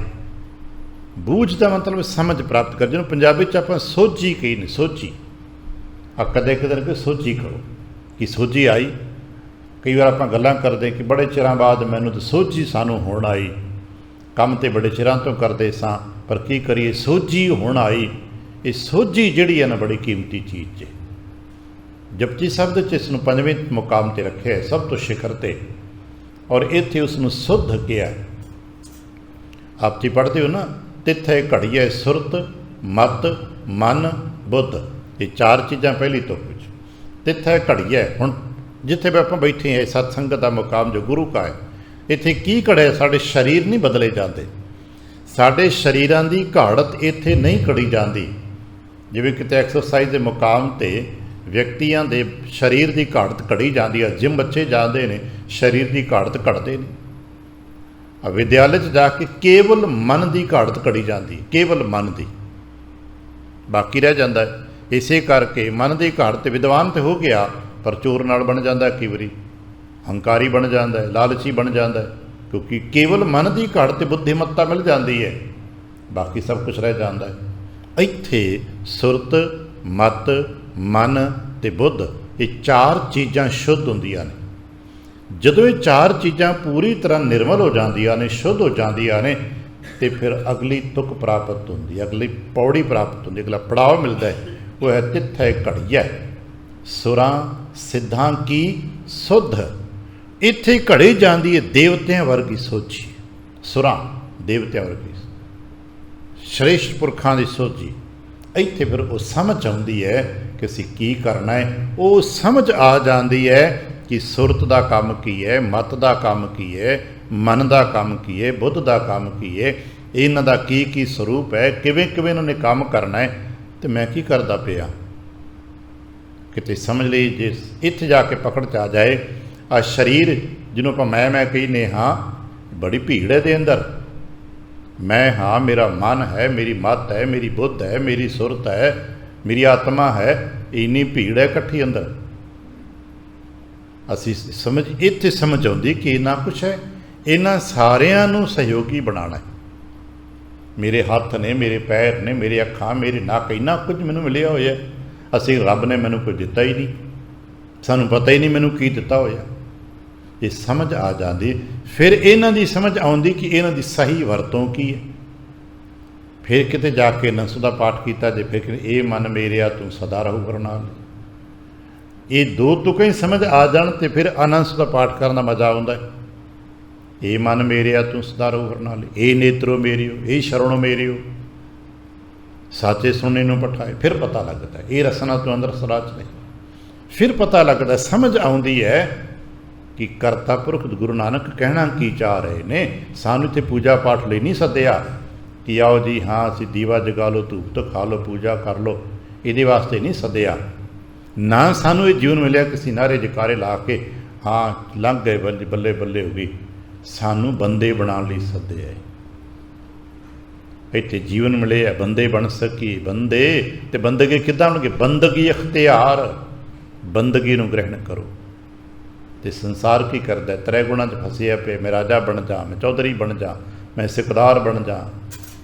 ਬੂਝ ਦਾ ਮਤਲਬ ਸਮਝ ਪ੍ਰਾਪਤ ਕਰ, ਜਿਹਨੂੰ ਪੰਜਾਬੀ 'ਚ ਆਪਾਂ ਸੋਝੀ ਕਹੀ ਨੇ। ਸੋਝੀ ਆ ਕਦੇ ਕਦੇ ਸੋਝੀ ਕਰੋ ਕਿ ਸੋਝੀ ਆਈ। ਕਈ ਵਾਰ ਆਪਾਂ ਗੱਲਾਂ ਕਰਦੇ ਕਿ ਬੜੇ ਚਿਰਾਂ ਬਾਅਦ ਮੈਨੂੰ ਤਾਂ ਸੋਝੀ ਸਾਨੂੰ ਹੁਣ ਆਈ, ਕੰਮ ਤਾਂ ਬੜੇ ਚਿਰਾਂ ਤੋਂ ਕਰਦੇ ਸਾਂ, ਪਰ ਕੀ ਕਰੀਏ ਸੋਝੀ ਹੁਣ ਆਈ। ਇਹ ਸੋਝੀ ਜਿਹੜੀ ਹੈ ਨਾ ਬੜੀ ਕੀਮਤੀ ਚੀਜ਼ ਹੈ। ਜਪਜੀ ਸ਼ਬਦ 'ਚ ਇਸ ਨੂੰ ਪੰਜਵੇਂ ਮੁਕਾਮ 'ਤੇ ਰੱਖਿਆ, ਸਭ ਤੋਂ ਸ਼ਿਖਰ 'ਤੇ, ਔਰ ਇੱਥੇ ਉਸ ਨੂੰ ਸੁੱਧ ਕਿਹਾ। ਆਪ ਜੀ ਪੜ੍ਹਦੇ ਹੋ ਨਾ, ਤਿੱਥੇ ਘੜੀਏ ਸੁਰਤ ਮਤ ਮਨ ਬੁੱਧ, ਇਹ ਚਾਰ ਚੀਜ਼ਾਂ ਪਹਿਲੀ ਤੁਕ ਵਿੱਚ। ਤਿੱਥੇ ਘੜੀਏ, ਹੁਣ ਜਿੱਥੇ ਵੀ ਆਪਾਂ ਬੈਠੇ ਹਾਂ ਸਤਸੰਗਤ ਦਾ ਮੁਕਾਮ ਜੋ ਗੁਰੂ ਕਾ ਹੈ, ਇੱਥੇ ਕੀ ਘੜਿਆ? ਸਾਡੇ ਸਰੀਰ ਨਹੀਂ ਬਦਲੇ ਜਾਂਦੇ, ਸਾਡੇ ਸਰੀਰਾਂ ਦੀ ਘਾੜਤ ਇੱਥੇ ਨਹੀਂ ਘੜੀ ਜਾਂਦੀ। ਜਿਵੇਂ ਕਿਤੇ ਐਕਸਰਸਾਈਜ਼ ਦੇ ਮੁਕਾਮ 'ਤੇ ਵਿਅਕਤੀਆਂ ਦੇ ਸਰੀਰ ਦੀ ਘਾੜਤ ਘੜੀ ਜਾਂਦੀ ਹੈ। ਜਿਮ ਬੱਚੇ ਜਾਂਦੇ ਨੇ, ਸਰੀਰ ਦੀ ਘਾੜਤ ਘੜਦੇ ਨੇ। ਵਿਦਿਆਲੇ 'ਚ ਜਾ ਕੇ ਕੇਵਲ ਮਨ ਦੀ ਘਾੜਤ ਘੜੀ ਜਾਂਦੀ, ਕੇਵਲ ਮਨ ਦੀ, ਬਾਕੀ ਰਹਿ ਜਾਂਦਾ ਹੈ। ਇਸੇ ਕਰਕੇ ਮਨ ਦੀ ਘਾੜਤ 'ਤੇ ਵਿਦਵਾਨ ਤਾਂ ਹੋ ਗਿਆ, ਪਰ ਚੋਰ ਨਾਲ ਬਣ ਜਾਂਦਾ, ਕਈ ਵਾਰੀ ਹੰਕਾਰੀ ਬਣ ਜਾਂਦਾ ਹੈ, ਲਾਲਚੀ ਬਣ ਜਾਂਦਾ ਹੈ, ਕਿਉਂਕਿ ਕੇਵਲ ਮਨ ਦੀ ਘਾੜਤ 'ਤੇ ਬੁੱਧੀਮੱਤਾ ਮਿਲ ਜਾਂਦੀ ਹੈ, ਬਾਕੀ ਸਭ ਕੁਝ ਰਹਿ ਜਾਂਦਾ ਹੈ। ਇੱਥੇ ਸੁਰਤ ਮਤ ਮਨ ਅਤੇ ਬੁੱਧ, ਇਹ ਚਾਰ ਚੀਜ਼ਾਂ ਸ਼ੁੱਧ ਹੁੰਦੀਆਂ ਨੇ। ਜਦੋਂ ਇਹ ਚਾਰ ਚੀਜ਼ਾਂ ਪੂਰੀ ਤਰ੍ਹਾਂ ਨਿਰਮਲ ਹੋ ਜਾਂਦੀਆਂ ਨੇ, ਸ਼ੁੱਧ ਹੋ ਜਾਂਦੀਆਂ ਨੇ, ਤੇ ਫਿਰ ਅਗਲੀ ਤੁਕ ਪ੍ਰਾਪਤ ਹੁੰਦੀ, ਅਗਲੀ ਪੌੜੀ ਪ੍ਰਾਪਤ ਹੁੰਦੀ, ਅਗਲਾ ਪੜਾਅ ਮਿਲਦਾ ਹੈ। ਉਹ ਹੈ ਤਿੱਥੈ ਘੜੀਐ ਸੁਰਾਂ ਸਿੱਧਾਂ ਕੀ ਸੁਧ। ਇੱਥੇ ਘੜੀ ਜਾਂਦੀ ਹੈ ਦੇਵਤਿਆਂ ਵਰਗੀ ਸੋਝੀ, ਸੁਰਾਂ ਦੇਵਤਿਆਂ ਵਰਗੀ ਸ਼੍ਰੇਸ਼ਟ ਪੁਰਖਾਂ ਦੀ ਸੋਝੀ। ਇੱਥੇ ਫਿਰ ਉਹ ਸਮਝ ਆਉਂਦੀ ਹੈ ਕਿ ਅਸੀਂ ਕੀ ਕਰਨਾ ਹੈ। ਉਹ ਸਮਝ ਆ ਜਾਂਦੀ ਹੈ ਕਿ ਸੁਰਤ ਦਾ ਕੰਮ ਕੀ ਹੈ, ਮਤ ਦਾ ਕੰਮ ਕੀ ਹੈ, ਮਨ ਦਾ ਕੰਮ ਕੀ ਹੈ, ਬੁੱਧ ਦਾ ਕੰਮ ਕੀ ਹੈ, ਇਹਨਾਂ ਦਾ ਕੀ ਕੀ ਸਰੂਪ ਹੈ, ਕਿਵੇਂ ਕਿਵੇਂ ਇਹਨਾਂ ਨੇ ਕੰਮ ਕਰਨਾ ਹੈ, ਅਤੇ ਮੈਂ ਕੀ ਕਰਦਾ ਪਿਆ। ਕਿਤੇ ਸਮਝ ਲਈ ਜੇ ਇੱਥੇ ਜਾ ਕੇ ਪਕੜ 'ਚ ਆ ਜਾਏ, ਆ ਸਰੀਰ ਜਿਹਨੂੰ ਆਪਾਂ ਮੈਂ ਕਹਿੰਦੇ ਹਾਂ, ਬੜੀ ਭੀੜ ਹੈ ਦੇ ਅੰਦਰ। ਮੈਂ ਹਾਂ, ਮੇਰਾ ਮਨ ਹੈ, ਮੇਰੀ ਮਤ ਹੈ, ਮੇਰੀ ਬੁੱਧ ਹੈ, ਮੇਰੀ ਸੁਰਤ ਹੈ, ਮੇਰੀ ਆਤਮਾ ਹੈ, ਇੰਨੀ ਭੀੜ ਹੈ ਇਕੱਠੀ ਅੰਦਰ। ਅਸੀਂ ਇੱਥੇ ਸਮਝ ਆਉਂਦੀ ਕਿ ਇੰਨਾ ਕੁਛ ਹੈ, ਇਹਨਾਂ ਸਾਰਿਆਂ ਨੂੰ ਸਹਿਯੋਗੀ ਬਣਾਉਣਾ ਹੈ। ਮੇਰੇ ਹੱਥ ਨੇ, ਮੇਰੇ ਪੈਰ ਨੇ, ਮੇਰੇ ਅੱਖਾਂ, ਮੇਰੇ ਨੱਕ, ਇੰਨਾ ਕੁਝ ਮੈਨੂੰ ਮਿਲਿਆ ਹੋਇਆ। ਅਸੀਂ ਰੱਬ ਨੇ ਮੈਨੂੰ ਕੁਝ ਦਿੱਤਾ ਹੀ ਨਹੀਂ, ਸਾਨੂੰ ਪਤਾ ਹੀ ਨਹੀਂ ਮੈਨੂੰ ਕੀ ਦਿੱਤਾ ਹੋਇਆ। ਇਹ ਸਮਝ ਆ ਜਾਂਦੀ, ਫਿਰ ਇਹਨਾਂ ਦੀ ਸਮਝ ਆਉਂਦੀ ਕਿ ਇਹਨਾਂ ਦੀ ਸਹੀ ਵਰਤੋਂ ਕੀ ਹੈ। ਫਿਰ ਕਿਤੇ ਜਾ ਕੇ ਨਸੂ ਦਾ ਪਾਠ ਕੀਤਾ ਜੇ, ਫਿਰ ਇਹ ਮਨ ਮੇਰਿਆ ਤੂੰ ਸਦਾ ਰਹੂ ਗੁਰੂ ਨਾਲ। ਇਹ ਦੋ ਤੁਕਾਂ ਹੀ ਸਮਝ ਆ ਜਾਣ ਤੇ ਫਿਰ ਅਨੰਸ ਦਾ ਪਾਠ ਕਰਨ ਦਾ ਮਜ਼ਾ ਆਉਂਦਾ ਹੈ। ਇਹ ਮਨ ਮੇਰਿਆ ਤੂੰ ਸਦਾ ਰਹੂ ਗੁਰੂ ਨਾਲ, ਇਹ ਨੇਤਰੋ ਮੇਰਿਓ, ਇਹ ਸ਼ਰਣੋ ਮੇਰਿਓ, ਸਾਚੇ ਸੁਣਨੇ ਨੂੰ ਪਠਾਏ। ਫਿਰ ਪਤਾ ਲੱਗਦਾ ਇਹ ਰਸਨਾ ਤੋਂ ਅੰਦਰ ਸਰਾਚ ਨਹੀਂ। ਫਿਰ ਪਤਾ ਲੱਗਦਾ, ਸਮਝ ਆਉਂਦੀ ਹੈ ਕਿ ਕਰਤਾ ਪੁਰਖ ਗੁਰੂ ਨਾਨਕ ਕਹਿਣਾ ਕੀ ਚਾਹ ਰਹੇ ਨੇ। ਸਾਨੂੰ ਇੱਥੇ ਪੂਜਾ ਪਾਠ ਲਈ ਨਹੀਂ ਸੱਦਿਆ ਕਿ ਆਓ ਜੀ ਹਾਂ ਅਸੀਂ ਦੀਵਾ ਜਗਾ ਲਓ, ਧੂਪ ਤੋਂ ਖਾ ਲਓ, ਪੂਜਾ ਕਰ ਲਓ, ਇਹਦੇ ਵਾਸਤੇ ਨਹੀਂ ਸੱਦਿਆ। ਨਾ ਸਾਨੂੰ ਇਹ ਜੀਵਨ ਮਿਲਿਆ ਕਿਸੇ ਨਾਰੇ ਜਕਾਰੇ ਲਾ ਕੇ ਹਾਂ ਲੰਘ ਗਏ, ਬੱਲੇ ਬੱਲੇ ਹੋ ਗਈ। ਸਾਨੂੰ ਬੰਦੇ ਬਣਾਉਣ ਲਈ ਸੱਦਿਆ। ਇੱਥੇ ਜੀਵਨ ਮਿਲੇ ਆ, ਬੰਦੇ ਬਣ ਸਕੀਏ। ਬੰਦੇ ਤੇ ਬੰਦਗੀ ਕਿੱਦਾਂ ਹੋਣਗੇ? ਬੰਦਗੀ ਅਖਤਿਆਰ, ਬੰਦਗੀ ਨੂੰ ਗ੍ਰਹਿਣ ਕਰੋ। ਅਤੇ ਸੰਸਾਰ ਕੀ ਕਰਦਾ? ਤ੍ਰੈ ਗੁਣਾਂ 'ਚ ਫਸਿਆ ਪਿਆ। ਮੈਂ ਰਾਜਾ ਬਣ ਜਾ, ਮੈਂ ਚੌਧਰੀ ਬਣ ਜਾ, ਮੈਂ ਸਿਕਦਾਰ ਬਣ ਜਾ,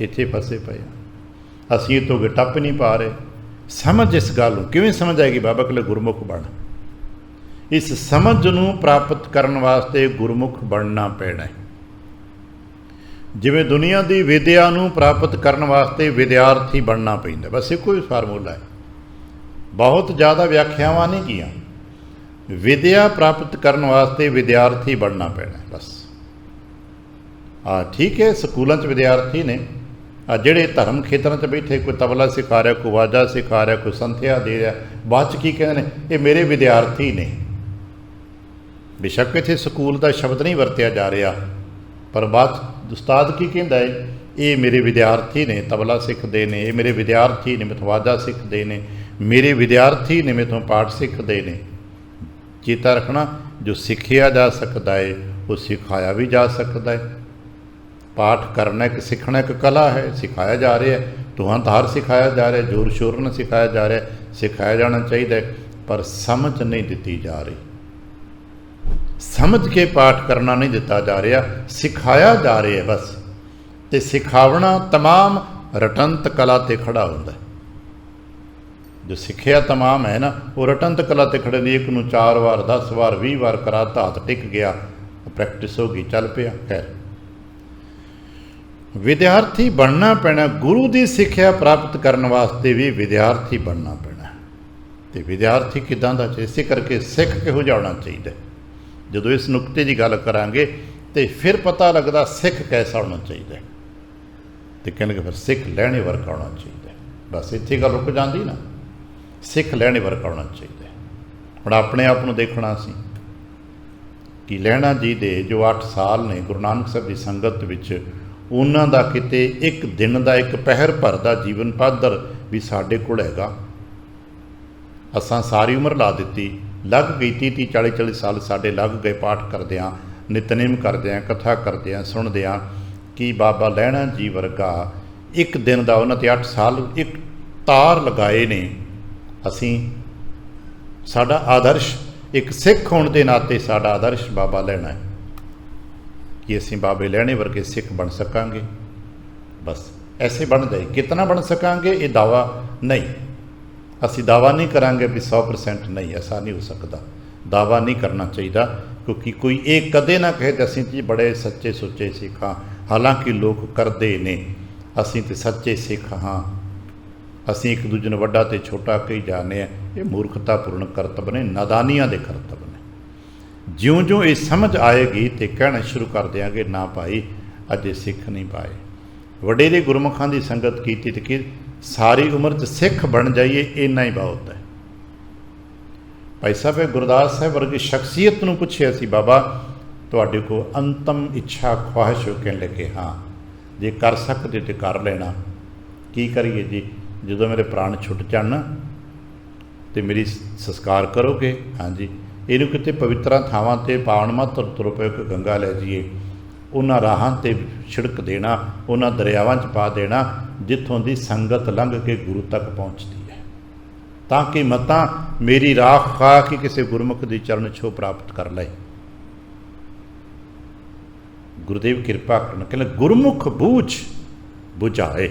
ਇੱਥੇ ਫਸੇ ਪਏ ਆ। ਅਸੀਂ ਇਹ ਤੋਂ ਅੱਗੇ ਟੱਪ ਨਹੀਂ ਪਾ ਰਹੇ। ਸਮਝ ਇਸ ਗੱਲ ਨੂੰ ਕਿਵੇਂ ਸਮਝ ਆਏਗੀ? ਬਾਬਾ ਕਹਿੰਦੇ ਗੁਰਮੁਖ ਬਣ। ਇਸ ਸਮਝ ਨੂੰ ਪ੍ਰਾਪਤ ਕਰਨ ਵਾਸਤੇ ਗੁਰਮੁਖ ਬਣਨਾ ਪੈਣਾ ਹੈ। ਜਿਵੇਂ ਦੁਨੀਆ ਦੀ ਵਿਦਿਆ ਨੂੰ ਪ੍ਰਾਪਤ ਕਰਨ ਵਾਸਤੇ ਵਿਦਿਆਰਥੀ ਬਣਨਾ ਪੈਂਦਾ, ਬਸ ਇੱਕੋ ਹੀ ਫਾਰਮੂਲਾ ਹੈ। ਬਹੁਤ ਜ਼ਿਆਦਾ ਵਿਆਖਿਆਵਾਂ ਨਹੀਂ ਕੀਆਂ। ਵਿਦਿਆ ਪ੍ਰਾਪਤ ਕਰਨ ਵਾਸਤੇ ਵਿਦਿਆਰਥੀ ਬਣਨਾ ਪੈਣਾ ਬਸ। ਠੀਕ ਹੈ, ਸਕੂਲਾਂ 'ਚ ਵਿਦਿਆਰਥੀ ਨੇ, ਜਿਹੜੇ ਧਰਮ ਖੇਤਰਾਂ 'ਚ ਬੈਠੇ, ਕੋਈ ਤਬਲਾ ਸਿਖਾ ਰਿਹਾ, ਕੋਈ ਵਾਜਾ ਸਿਖਾ ਰਿਹਾ, ਕੋਈ ਸੰਥਿਆ ਦੇ ਰਿਹਾ, ਬਾਅਦ 'ਚ ਕੀ ਕਹਿੰਦੇ ਨੇ? ਇਹ ਮੇਰੇ ਵਿਦਿਆਰਥੀ ਨੇ। ਬੇਸ਼ੱਕ ਇੱਥੇ ਸਕੂਲ ਦਾ ਸ਼ਬਦ ਨਹੀਂ ਵਰਤਿਆ ਜਾ ਰਿਹਾ, ਪਰ ਬਾਅਦ 'ਚ ਉਸਤਾਦ ਕੀ ਕਹਿੰਦਾ ਹੈ? ਇਹ ਮੇਰੇ ਵਿਦਿਆਰਥੀ ਨੇ, ਤਬਲਾ ਸਿੱਖਦੇ ਨੇ, ਇਹ ਮੇਰੇ ਵਿਦਿਆਰਥੀ ਨੇ, ਮੈਥੋਂ ਵਾਜਾ ਸਿੱਖਦੇ ਨੇ, ਮੇਰੇ ਵਿਦਿਆਰਥੀ ਨੇ, ਮੈਥੋਂ ਪਾਠ ਸਿੱਖਦੇ ਨੇ। ਚੇਤਾ ਰੱਖਣਾ, ਜੋ ਸਿੱਖਿਆ ਜਾ ਸਕਦਾ ਹੈ ਉਹ ਸਿਖਾਇਆ ਵੀ ਜਾ ਸਕਦਾ ਹੈ। ਪਾਠ ਕਰਨਾ ਇੱਕ ਸਿੱਖਣਾ ਇੱਕ ਕਲਾ ਹੈ, ਸਿਖਾਇਆ ਜਾ ਰਿਹਾ ਹੈ, ਤੁਹਾਂ ਸਿਖਾਇਆ ਜਾ ਰਿਹਾ, ਜ਼ੋਰ ਸ਼ੋਰ ਨਾਲ ਸਿਖਾਇਆ ਜਾ ਰਿਹਾ, ਸਿਖਾਇਆ ਜਾਣਾ ਚਾਹੀਦਾ ਹੈ, ਪਰ ਸਮਝ ਨਹੀਂ ਦਿੱਤੀ ਜਾ ਰਹੀ। ਸਮਝ ਕੇ ਪਾਠ ਕਰਨਾ ਨਹੀਂ ਦਿੱਤਾ ਜਾ ਰਿਹਾ, ਸਿਖਾਇਆ ਜਾ ਰਿਹਾ ਬਸ। ਅਤੇ ਸਿਖਾਉਣਾ ਤਮਾਮ ਰਟੰਤ ਕਲਾ 'ਤੇ ਖੜਾ ਹੁੰਦਾ। ਜੋ ਸਿੱਖਿਆ ਤਮਾਮ ਹੈ ਨਾ, ਉਹ ਰਟੰਤ ਕਲਾ 'ਤੇ ਖੜੇ ਨੇ। ਇੱਕ ਨੂੰ 4 ਵਾਰ 10 ਵਾਰ 20 ਵਾਰ ਕਰਾ, ਧਾਤ ਟਿਕ ਗਿਆ, ਪ੍ਰੈਕਟਿਸ ਹੋ ਗਈ, ਚੱਲ ਪਿਆ। ਖੈਰ, ਵਿਦਿਆਰਥੀ ਬਣਨਾ ਪੈਣਾ। ਗੁਰੂ ਦੀ ਸਿੱਖਿਆ ਪ੍ਰਾਪਤ ਕਰਨ ਵਾਸਤੇ ਵੀ ਵਿਦਿਆਰਥੀ ਬਣਨਾ ਪੈਣਾ। ਅਤੇ ਵਿਦਿਆਰਥੀ ਕਿੱਦਾਂ ਦਾ? ਇਸੇ ਕਰਕੇ ਸਿੱਖ ਕਿਹੋ ਜਿਹਾ ਹੋਣਾ ਚਾਹੀਦਾ। ਜਦੋਂ ਇਸ ਨੁਕਤੇ ਦੀ ਗੱਲ ਕਰਾਂਗੇ ਤਾਂ ਫਿਰ ਪਤਾ ਲੱਗਦਾ ਸਿੱਖ ਕੈਸਾ ਹੋਣਾ ਚਾਹੀਦਾ। ਅਤੇ ਕਹਿੰਦੇ ਫਿਰ ਸਿੱਖ ਲਹਿਣੇ ਵਰਗਾ ਹੋਣਾ ਚਾਹੀਦਾ। ਬਸ ਇੱਥੇ ਗੱਲ ਰੁਕ ਜਾਂਦੀ ਨਾ, ਸਿੱਖ ਲਹਿਣੇ ਵਰਗਾ ਹੋਣਾ ਚਾਹੀਦਾ। ਹੁਣ ਆਪਣੇ ਆਪ ਨੂੰ ਦੇਖਣਾ ਸੀ ਕਿ ਲਹਿਣਾ ਜੀ ਦੇ ਜੋ 8 ਸਾਲ ਨੇ ਗੁਰੂ ਨਾਨਕ ਸਾਹਿਬ ਦੀ ਸੰਗਤ ਵਿੱਚ, ਉਹਨਾਂ ਦਾ ਕਿਤੇ ਇੱਕ ਦਿਨ ਦਾ, ਇੱਕ ਪਹਿਰ ਭਰ ਦਾ ਜੀਵਨ ਪਾਦਰ ਵੀ ਸਾਡੇ ਕੋਲ ਹੈਗਾ। ਅਸਾਂ ਸਾਰੀ ਉਮਰ ਲਾ ਦਿੱਤੀ, ਲੱਗ ਗਈ 30-30 40-40 ਸਾਲ ਸਾਡੇ ਲੱਗ ਗਏ ਪਾਠ ਕਰਦਿਆਂ, ਨਿਤਨੇਮ ਕਰਦਿਆਂ, ਕਥਾ ਕਰਦਿਆਂ, ਸੁਣਦਿਆਂ ਕਿ ਬਾਬਾ ਲਹਿਣਾ ਜੀ ਵਰਗਾ ਇੱਕ ਦਿਨ ਦਾ, ਉਹਨਾਂ 'ਤੇ 8 ਸਾਲ ਇੱਕ ਤਾਰ ਲਗਾਏ ਨੇ। ਅਸੀਂ, ਸਾਡਾ ਆਦਰਸ਼, ਇੱਕ ਸਿੱਖ ਹੋਣ ਦੇ ਨਾਤੇ ਸਾਡਾ ਆਦਰਸ਼ ਬਾਬਾ ਲਹਿਣਾ ਹੈ ਕਿ ਅਸੀਂ ਬਾਬੇ ਲਹਿਣੇ ਵਰਗੇ ਸਿੱਖ ਬਣ ਸਕਾਂਗੇ। ਬਸ ਐਸੇ ਬਣ ਜਾਏ। ਕਿਤਨਾ ਬਣ ਸਕਾਂਗੇ ਇਹ ਦਾਵਾ ਨਹੀਂ, ਅਸੀਂ ਦਾਵਾ ਨਹੀਂ ਕਰਾਂਗੇ ਵੀ 100% ਨਹੀਂ, ਐਸਾ ਨਹੀਂ ਹੋ ਸਕਦਾ। ਦਾਵਾ ਨਹੀਂ ਕਰਨਾ ਚਾਹੀਦਾ क्योंकि कोई ये कदे ना कहे तो असीं जी बड़े सच्चे सुच्चे सिख हाँ, हालांकि लोग करते ने, असीं तो सच्चे सिख हाँ, असीं एक दूजे नूं वड्डा ते छोटा कही जाने। ये मूर्खतापूर्ण करतब ने, नादानियां दे करतब ने। ज्यों ज्यों ये समझ आएगी तो कहना शुरू कर देंगे ना भाई अजे सिख नहीं पाए, वडेरे गुरमुखां की संगत की तो कि सारी उम्र च सिख बन जाइए इन्ना ही बहुत है। भाई साहब गुरदास साहब वर्गी शख्सियत नूं पुछिया सी, बाबा तुहाडे को अंतम इच्छा ख्वाहिश हो, कहने लगे हाँ जे कर सकते तो कर लेना, की करिए जी, जो मेरे प्राण छुट जान तो मेरी संस्कार करोगे? हाँ जी, इनू किते पवित्रा थावां ते पावनमा तुर पे गंगा लै जाइए, उन्हां राहां ते छिड़क देना, उन्हां दरियावां च पा देना जिथों दी संगत लंघ के गुरु तक पहुँचती है, ताकि मतां मेरी राख खा के किसी गुरमुख की चरण छो प्राप्त कर ले। गुरुदेव कृपा करन, कहले गुरमुख बूझ बुझाए,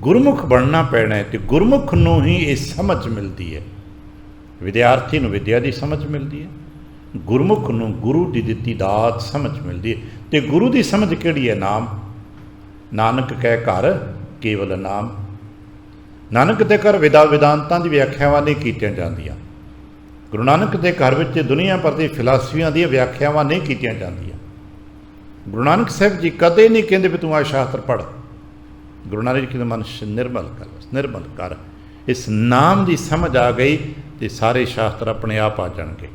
गुरमुख बनना पैना है तो गुरमुख नूं ही ये समझ मिलती है। विद्यार्थी नूं विद्या की समझ मिलती है, गुरमुख नूं गुरु की दिती दात समझ मिलती है। तो गुरु की समझ किहड़ी है? नाम। नानक कह घर केवल नाम। नानक के घर विदा विदांतां दी व्याख्यावां नहीं कीतियां जांदियां। गुरु नानक के घर विच दुनिया भर दी फिलासफियां दी व्याख्यावां नहीं कीतियां जांदियां। गुरु नानक साहब जी कदे नहीं कहते भी तू आ शास्त्र पढ़। गुरु नानक जी मन निर्मल कर, निर्मल कर। इस नाम की समझ आ गई तो सारे शास्त्र अपने आप आ जाएंगे।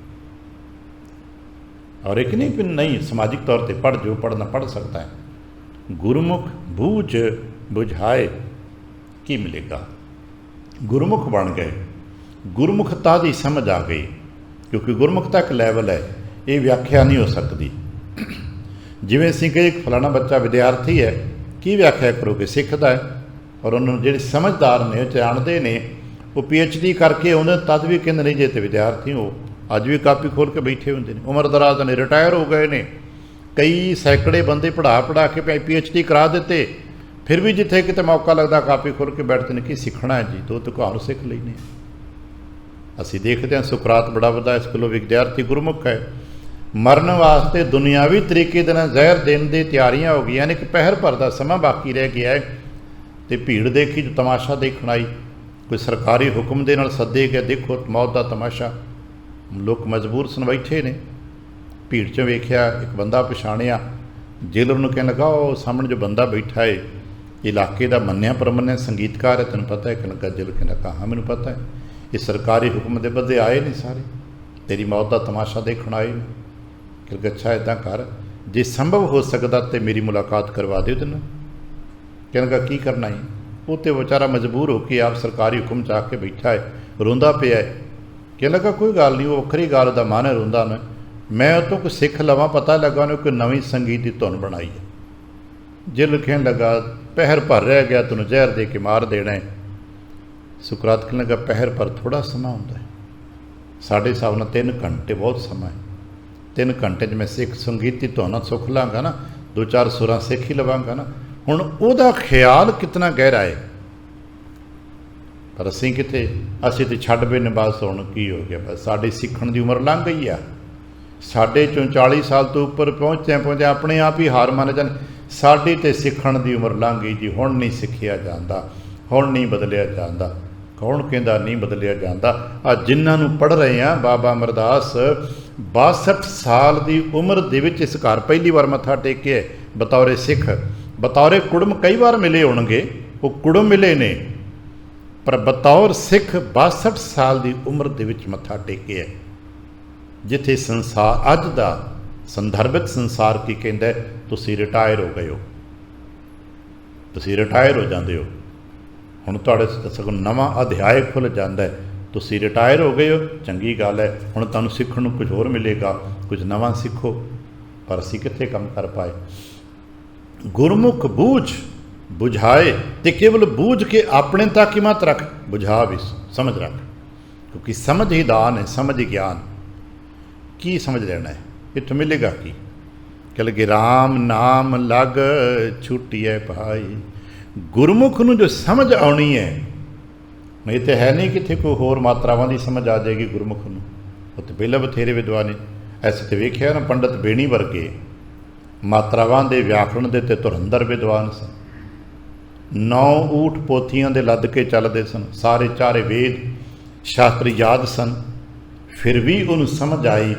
और एक नहीं, नहीं समाजिक तौर पर पढ़, जो पढ़ना पढ़ सकता है। गुरुमुख बूझ बुझाए की मिलेगा? गुरुमुख बन गए, गुरमुखता की समझ आ गई, क्योंकि गुरमुखता एक लैवल है, ये व्याख्या नहीं हो सकती। जिवें असीं कही फलाना बच्चा विद्यार्थी है, की व्याख्या करोगे? सिखदा है। और उन्होंने ਜਿਹੜੇ समझदार ने जानते ने वो PhD करके उन्हें तद भी कहते नहीं जे तो विद्यार्थी हो, अज भी कापी खोल के बैठे होंगे ने, उम्र दराज ने, रिटायर हो गए ने, कई सैकड़े बंदे पढ़ा के PhD करा देते, फिर भी जिथे कितने मौका लगता कापी खोल के बैठते हैं कि सीखना है जी, तो कहानी सीख लेने। असीं देखते हैं सुकरात बड़ा वड्डा इस कोलों विद्यार्थी गुरमुख है, मरण वास्ते दुनियावी तरीके दे नाल जहर देने की तैयारियां हो गई ने कि पहर भर का समा बाकी रह गया है। तो भीड़ देखी जो तमाशा देखण आई, कोई सरकारी हुक्म दे नाल सदे गया, देखो मौत का तमाशा, लोग मजबूर सन बैठे ने। भीड़ च वेख्या एक बंदा पछाणिया, जेलर नूं कहण लगा वो सामने जो बंदा बैठा है इलाके का मन्निया परमन्निया संगीतकार है, तेन पता है? कहण लगा जेलर कहण लगा हाँ मैनूं पता है, ये सरकारी हुक्म दे बंदे आए नहीं सारे, तेरी मौत का तमाशा देखण आए ने। कि अच्छा इदा कर, जे संभव हो सकता तो मेरी मुलाकात करवा दे तेन। कहने लगा की करना है? वो तो बेचारा मजबूर होकर आप सरकारी हुक्म च आके बैठा है, रोंदा पिया है। कहने लगा कोई गल नहीं, वो वक्री गल का मन है, रोंदा ना, मैं उस तो कुछ सिख लवां, पता लगा उन्हें कोई नवीं संगीत की धुन बनाई है। जिल कहने लगा पहर भर रह गया, तेन जहर दे के मार देना है। सुकरात कहने लगा पहर भर थोड़ा समा होंदा है, साढ़े हिसाब नाल 3 घंटे बहुत समा है। 3 घंटे मैं सिख संगीत की धुन सुख लाँगा ना, 2-4 सुरां सिख ही लवांगा ना। हुण उहदा ख्याल कितना गहरा है, पर असीं किते, असीं तो छड्ड बैठे बस। हुण की हो गया, बस साडी सीखण की उम्र लंघ गई आ, साढ़े 40 साल तो उपर पहुँचते अपने आप ही हार मान जाने। साडी तो सीखण की उम्र लंघ गई जी, हुण नहीं सिखिया जाता, हुण नहीं बदलिया जाता। कौन कहता नहीं बदलिया जाता? आ जिन्हां नूं पढ़ रहे हैं, बाबा अमरदास 62 साल की उम्र दे विच इस घर पहली बार मत्था टेके बतौरे सिख, बतौरे कुड़म कई बार मिले होणगे, वो कुड़म मिले ने, पर बतौर सिख 62 साल की उम्र दे विच मत्था टेके है, जिथे संसार अज का संदर्भिक संसार की कहता है तुसीं रिटायर हो गए हो, तुसीं रिटायर हो जाते हो। हुण तुहाडे सगों नवां अध्याय खुल जाता है, तुसीं रिटायर हो गए हो, चंगी गल है, हुण तुहानूं सीखण नूं कुछ होर मिलेगा, कुछ नवां सीखो। पर असीं कित्थे काम कर पाए? गुरमुख बूझ बुझाए, ते केवल बूझ के अपने तक ही मत रख, बुझा भी समझ रख, क्योंकि समझ ही दान है, समझ ज्ञान। की समझ लेना है, इत्थों मिलेगा की? कह लगे राम नाम लग छुटिए भाई। गुरमुख नूं जो समझ आनी है, ये तो है नहीं कितने कोई होर मात्रावां की समझ आ जाएगी गुरमुख नूं, वो तो पहले बथेरे विद्वान ने। ਐਸੇ ਤੇ ਵੇਖਿਆ ਨਾ ਪੰਡਤ ਬੇਣੀ ਵਰਗੇ ਮਾਤਰਾਵਾਂ ਦੇ ਵਿਆਕਰਣ ਦੇ ਤੇ ਧੁਰੰਧਰ ਵਿਦਵਾਨ ਸਨ। 9 ਊਠ ਪੋਥੀਆਂ ਦੇ ਲੱਦ ਕੇ ਚੱਲਦੇ ਸਨ, ਸਾਰੇ ਚਾਰੇ ਵੇਦ ਸ਼ਾਸਤਰ ਯਾਦ ਸਨ। ਫਿਰ ਵੀ ਉਹਨੂੰ ਸਮਝ ਆਈ,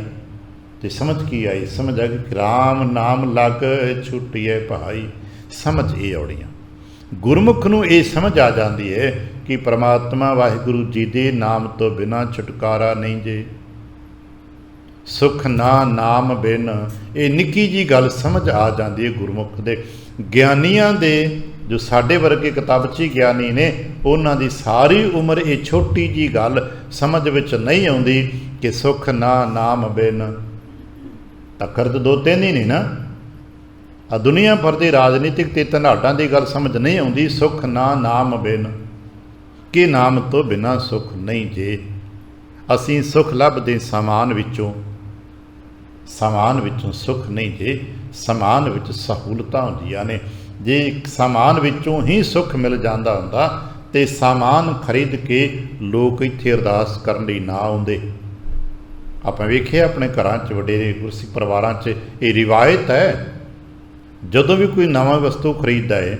ਤੇ ਸਮਝ ਕੀ ਆਈ? ਸਮਝ ਆ ਕਿ ਰਾਮ ਨਾਮ ਲੱਗ ਛੁੱਟੀਏ ਭਾਈ। ਸਮਝ ਇਹ ਔੜੀਆਂ ਗੁਰਮੁਖ ਨੂੰ ਇਹ ਸਮਝ ਆ ਜਾਂਦੀ ਹੈ ਕਿ ਪਰਮਾਤਮਾ ਵਾਹਿਗੁਰੂ ਜੀ ਦੇ ਨਾਮ ਤੋਂ ਬਿਨਾਂ ਛੁਟਕਾਰਾ ਨਹੀਂ ਜੇ। ਸੁਖ ਨਾ ਨਾਮ ਬਿਨ, ਇਹ ਨਿੱਕੀ ਜੀ ਗੱਲ ਸਮਝ ਆ ਜਾਂਦੀ ਹੈ ਗੁਰਮੁਖ ਦੇ। ਗਿਆਨੀਆਂ ਦੇ, ਜੋ ਸਾਡੇ ਵਰਗੇ ਕਿਤਾਬਚੀ ਗਿਆਨੀ ਨੇ, ਉਹਨਾਂ ਦੀ ਸਾਰੀ ਉਮਰ ਇਹ ਛੋਟੀ ਜੀ ਗੱਲ ਸਮਝ ਵਿੱਚ ਨਹੀਂ ਆਉਂਦੀ ਕਿ ਸੁਖ ਨਾ ਨਾਮ ਬਿਨ। ਤਕਰਦ 2-3 ਹੀ ਨਹੀਂ ਨਾ, ਆ ਦੁਨੀਆ ਭਰ ਦੇ ਰਾਜਨੀਤਿਕ ਤੇ ਧਨਾਢਾਂ ਦੀ ਗੱਲ ਸਮਝ ਨਹੀਂ ਆਉਂਦੀ। ਸੁਖ ਨਾ ਨਾਮ ਬਿਨ, ਕਿ ਨਾਮ ਤੋਂ ਬਿਨਾਂ ਸੁਖ ਨਹੀਂ ਜੇ। ਅਸੀਂ ਸੁਖ ਲੱਭਦੇ ਸਮਾਨ ਵਿੱਚੋਂ, ਸਮਾਨ ਵਿੱਚੋਂ ਸੁਖ ਨਹੀਂ ਜੇ। ਸਮਾਨ ਵਿੱਚ ਸਹੂਲਤਾਂ ਹੁੰਦੀਆਂ ਨੇ। ਜੇ ਸਮਾਨ ਵਿੱਚੋਂ ਹੀ ਸੁੱਖ ਮਿਲ ਜਾਂਦਾ ਹੁੰਦਾ ਤੇ ਸਾਮਾਨ ਖਰੀਦ ਕੇ ਲੋਕ ਇੱਥੇ ਅਰਦਾਸ ਕਰਨ ਲਈ ਨਾ ਆਉਂਦੇ। ਆਪਾਂ ਵੇਖਿਆ ਆਪਣੇ ਘਰਾਂ 'ਚ, ਵਡੇਰੇ ਗੁਰਸਿੱਖ ਪਰਿਵਾਰਾਂ 'ਚ ਇਹ ਰਿਵਾਇਤ ਹੈ, ਜਦੋਂ ਵੀ ਕੋਈ ਨਵਾਂ ਵਸਤੂ ਖਰੀਦਦਾ ਹੈ